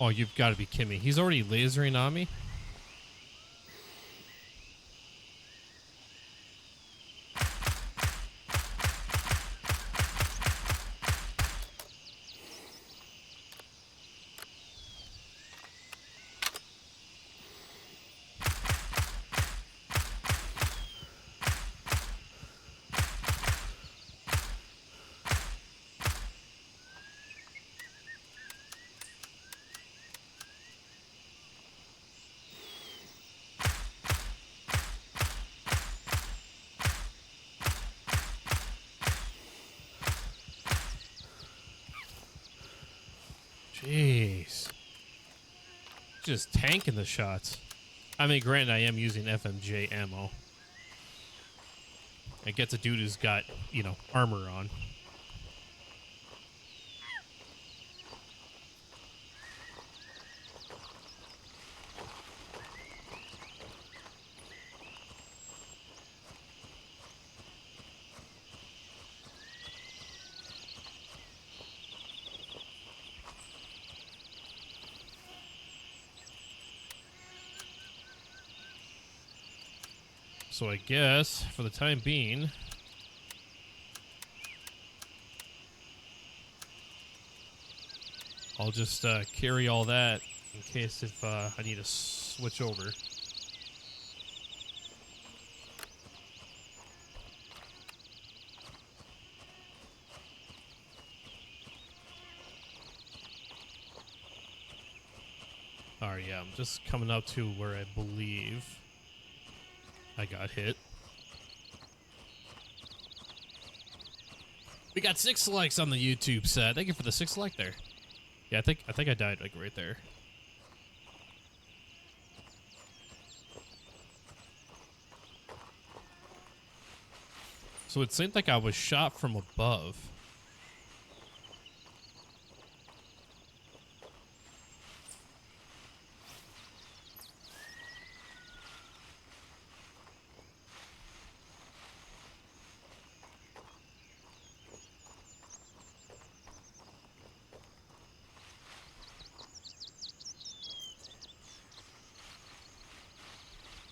Oh, you've got to be kidding me. He's already lasering on me? Jeez. Just tanking the shots. I mean, granted, I am using FMJ ammo. It gets a dude who's got, you know, armor on. So I guess, for the time being, I'll just carry all that in case if I need to switch over. Alright, yeah, I'm just coming up to where I believe I got hit. We got 6 likes on the YouTube set. Thank you for the 6 like there. Yeah, I think I died like right there. So it seemed like I was shot from above.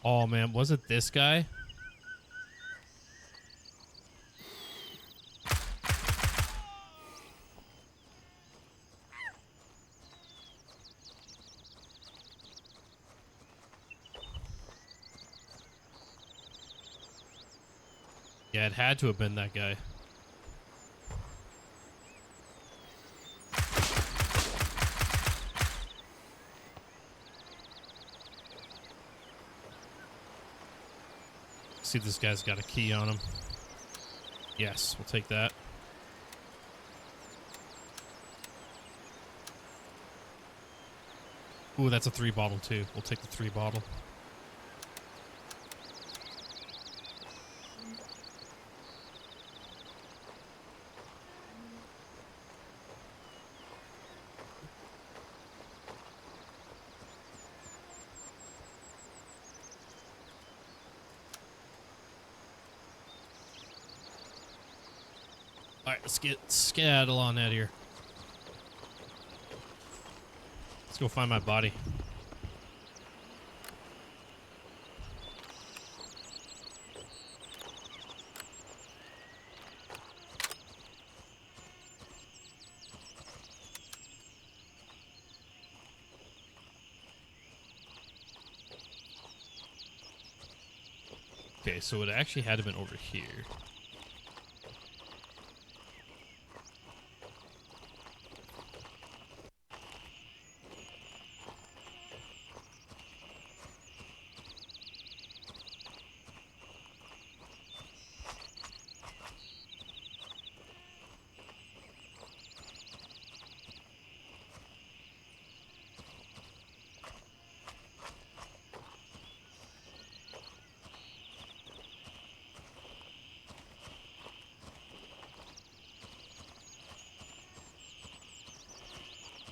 Oh man, was it this guy? Yeah, it had to have been that guy. See, this guy's got a key on him. Yes, we'll take that. Ooh, that's a 3 bottle too. We'll take the 3 bottle. All right, let's get skedaddle on out here. Let's go find my body. Okay, so it actually had to have been over here.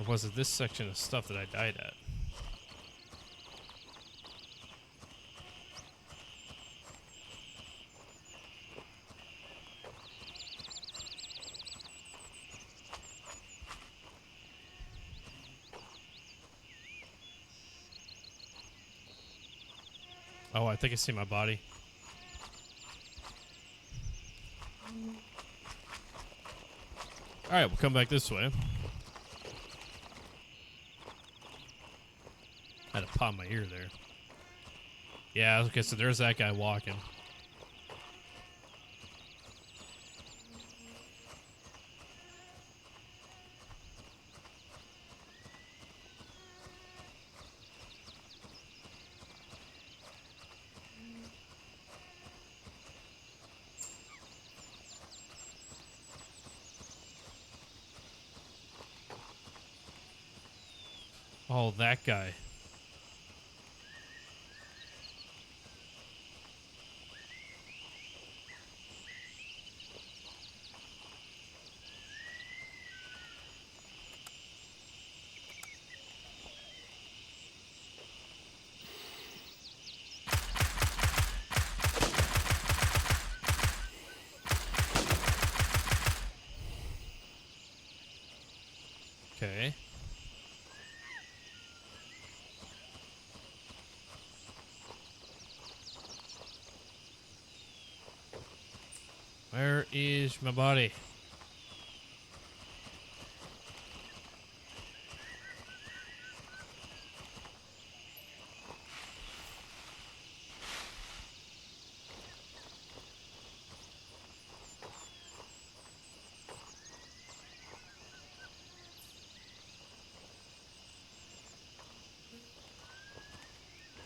Or was it this section of stuff that I died at? Oh, I think I see my body. Alright, we'll come back this way. I had to pop my ear there. Yeah, okay, so there's that guy walking. Oh, that guy. Okay. Where is my body?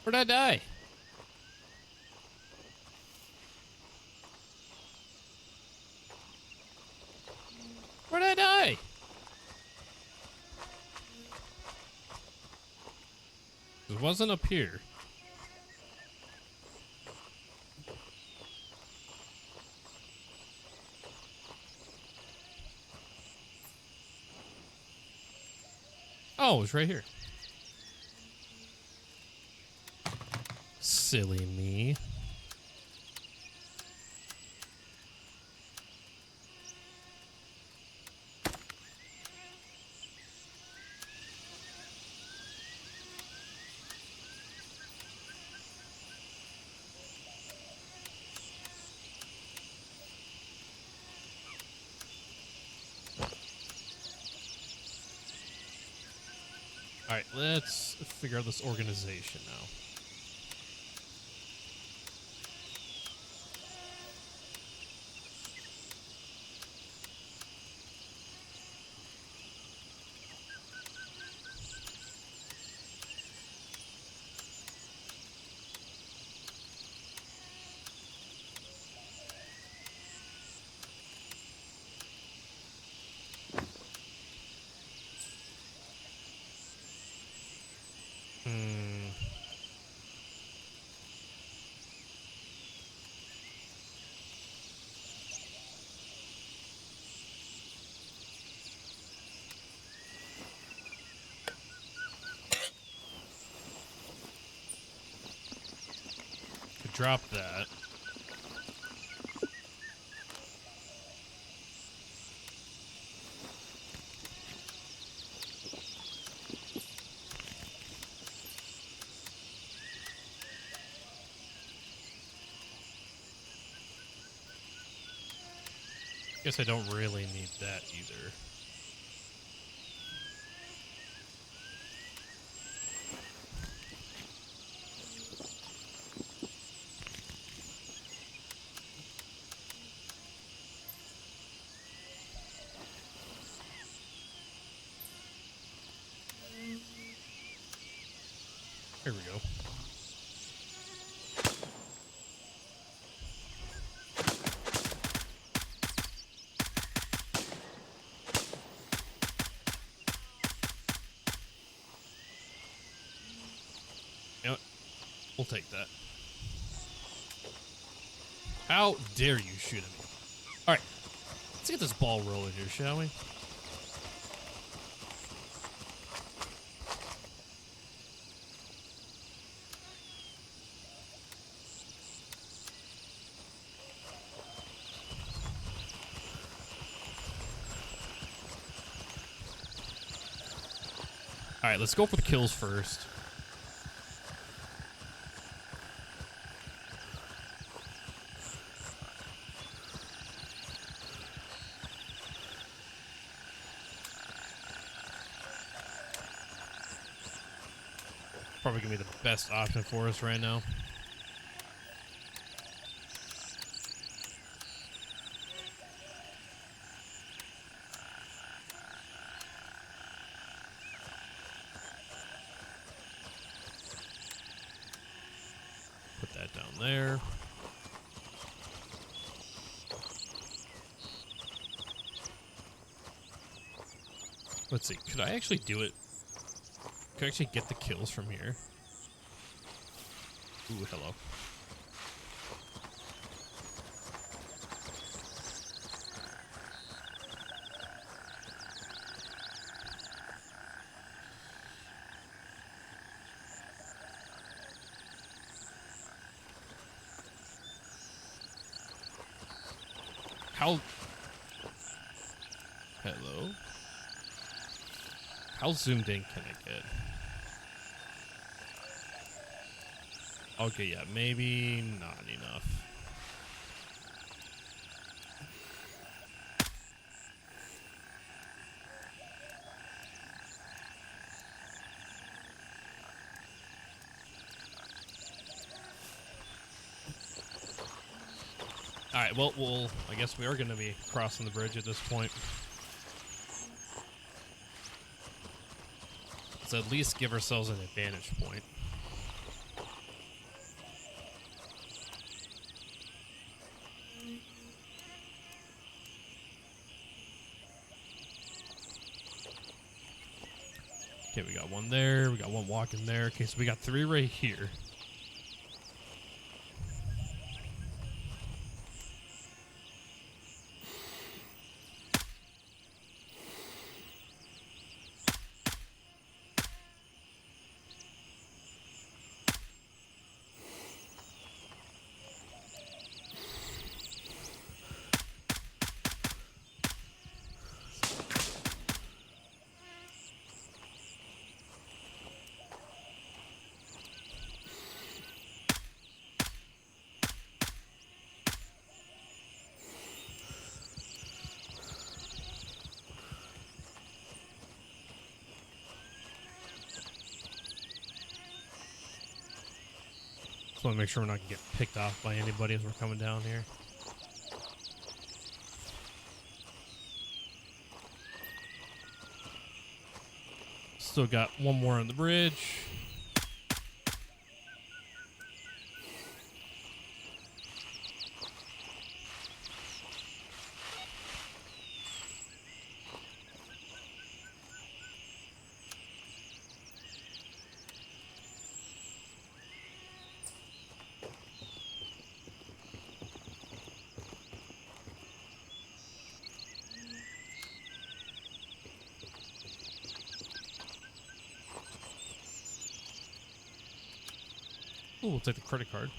Where'd I die? Where'd I die? It wasn't up here. Oh, it was right here. Silly me. All right, let's figure out this organization now. Could drop that. Guess I don't really need that either. Here we go. You know what? We'll take that. How dare you shoot at me? All right, let's get this ball rolling here, shall we? All right, let's go for the kills first. Probably gonna be the best option for us right now. Put that down there. Let's see. Could I actually do it? Could I actually get the kills from here? Ooh, hello. How... Hello? How zoomed in can I get? Okay, yeah, maybe not enough. Alright, well, I guess we are going to be crossing the bridge at this point. Let's at least give ourselves an advantage point. Okay, we got one there. We got one walking there. Okay, so we got 3 right here. Just want to make sure we're not going to get picked off by anybody as we're coming down here. Still got one more on the bridge. Ooh, we'll take the credit card.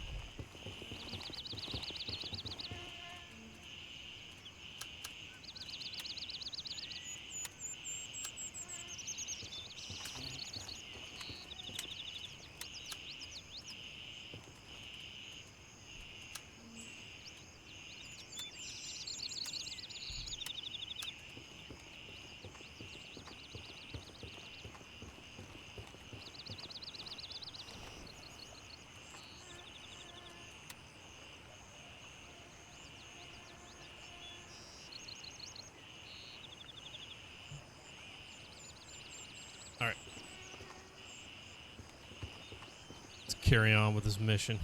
All right. Let's carry on with this mission.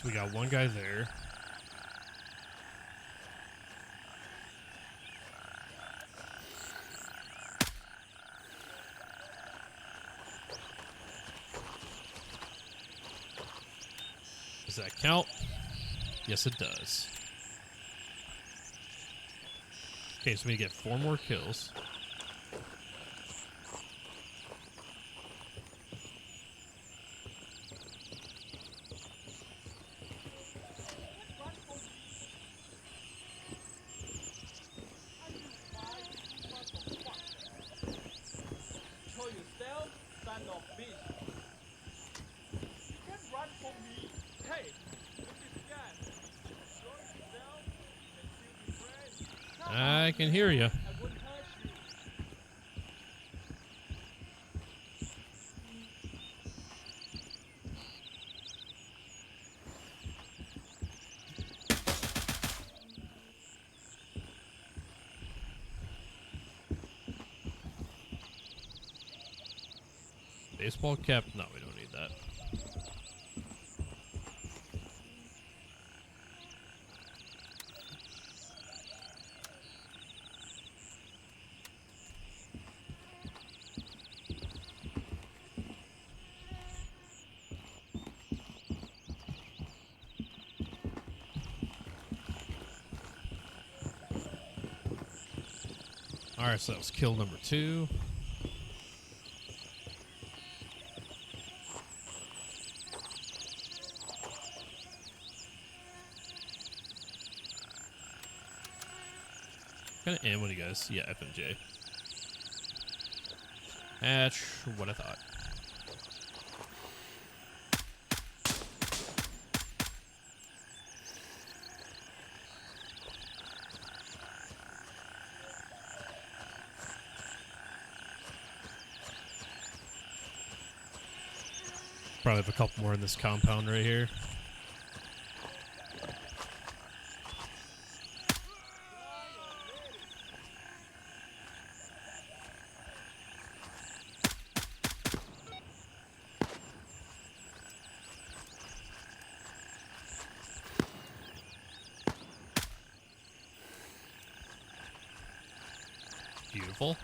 So we got one guy there. Does that count? Yes, it does. Okay, so we get 4 more kills. Show yourself, son of bitch. You can't run from me. Hey, look at this guy. Show yourself and still be friends. Come I on, can hear you. I won't touch you. Baseball cap? No, we don't need that. Alright, so that was kill number 2. What kind of ammo do you guys? Yeah, FMJ. Hatch, what I thought. Probably have a couple more in this compound right here. Beautiful.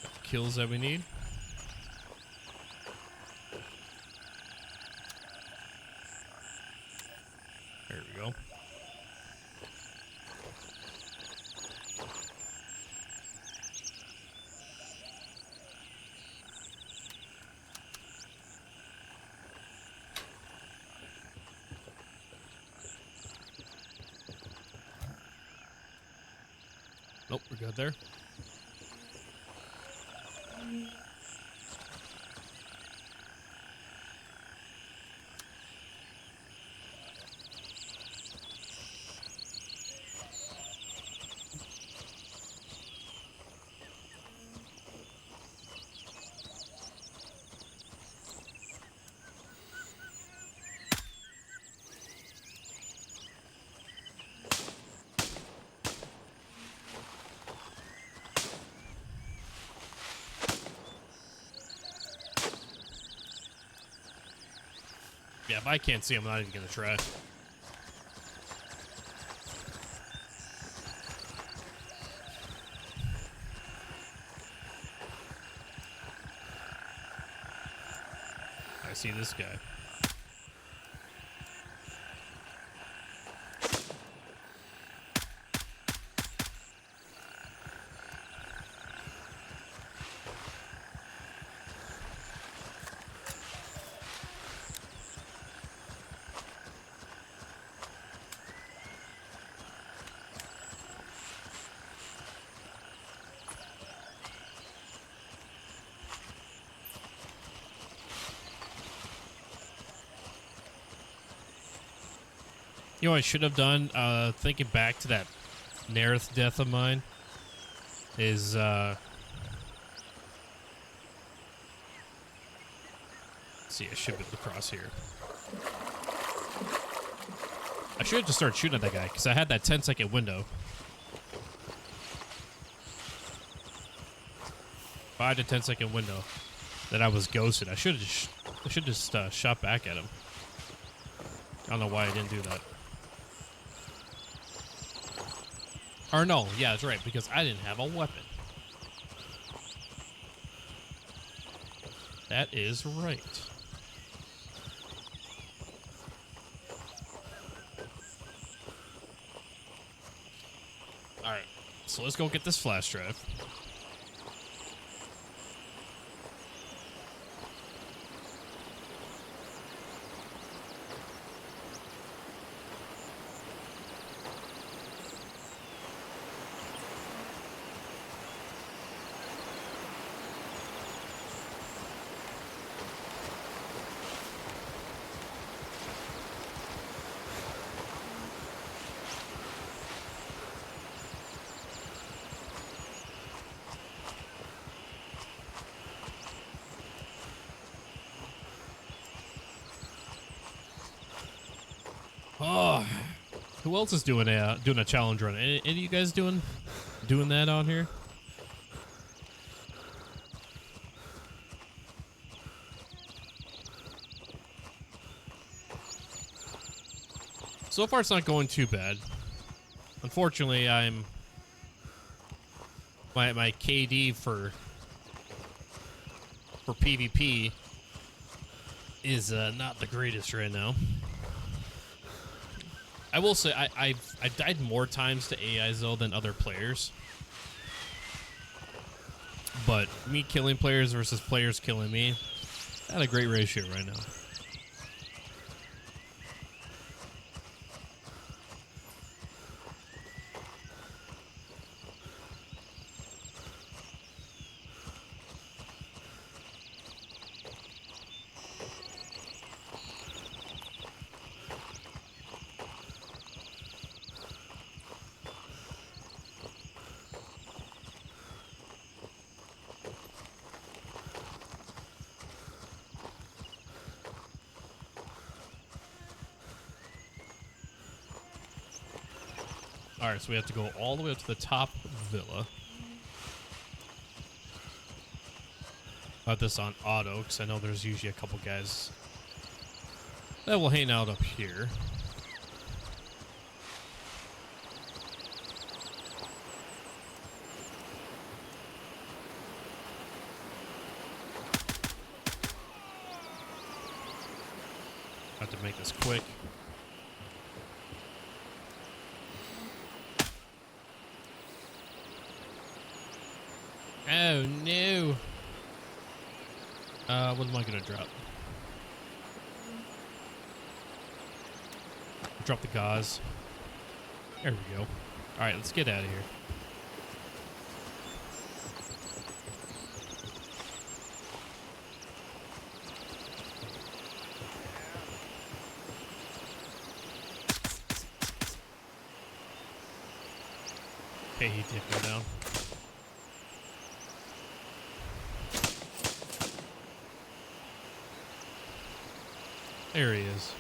Got the kills that we need. There we go. Nope, we're good there. Yeah, if I can't see him, I'm not even gonna try. I see this guy. You know what I should have done, thinking back to that Narith death of mine, is, let's see, I should be across here. I should have just started shooting at that guy, because I had that 10-second window. 5 to 10-second window that I was ghosted. I should have just shot back at him. I don't know why I didn't do that. Or no, yeah, that's right, because I didn't have a weapon. That is right. Alright, so let's go get this flash drive. Oh, who else is doing a challenge run? Any of you guys doing that on here? So far, it's not going too bad. Unfortunately, my KD for PvP is not the greatest right now. I will say I've died more times to AIs though than other players. But me killing players versus players killing me, not a great ratio right now. Alright, so we have to go all the way up to the top villa. Got this on auto, because I know there's usually a couple guys that will hang out up here. Have to make this quick. Oh no. What am I gonna drop? Drop the gauze. There we go. Alright, let's get out of here. Okay, he did go down. There he is.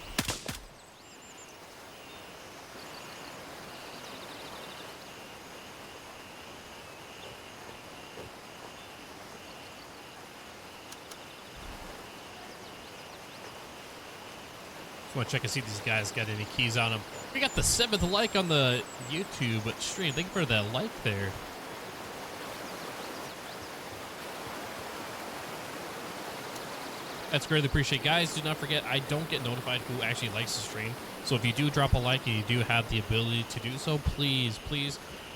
Just want to check and see if these guys got any keys on them. We got the 7th like on the YouTube stream. Thank you for that like there. That's greatly appreciated. Guys, do not forget, I don't get notified who actually likes the stream. So if you do drop a like and you do have the ability to do so, please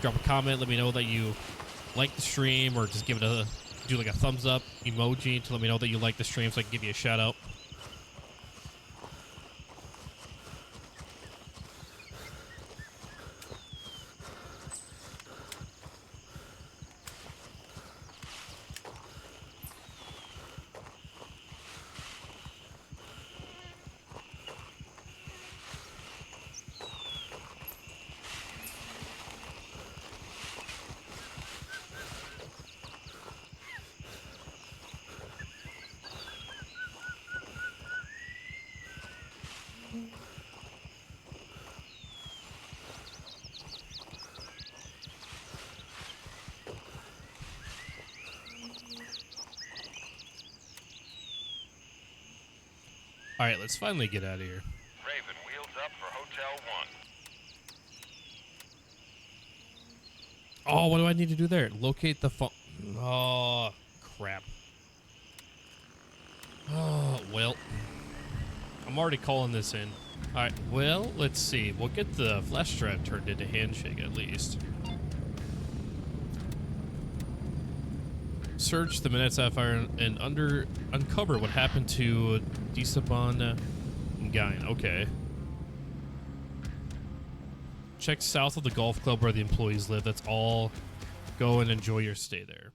drop a comment. Let me know that you like the stream, or just give it do like a thumbs up emoji to let me know that you like the stream so I can give you a shout out. All right, let's finally get out of here. Raven, wheel Oh, what do I need to do there? Locate the phone. Oh, crap. Oh, well. I'm already calling this in. All right, well, let's see. We'll get the flash drive turned into handshake at least. Search the Minute Sapphire and uncover what happened to Disabon Gain. Okay. Check south of the golf club where the employees live. That's all. Go and enjoy your stay there.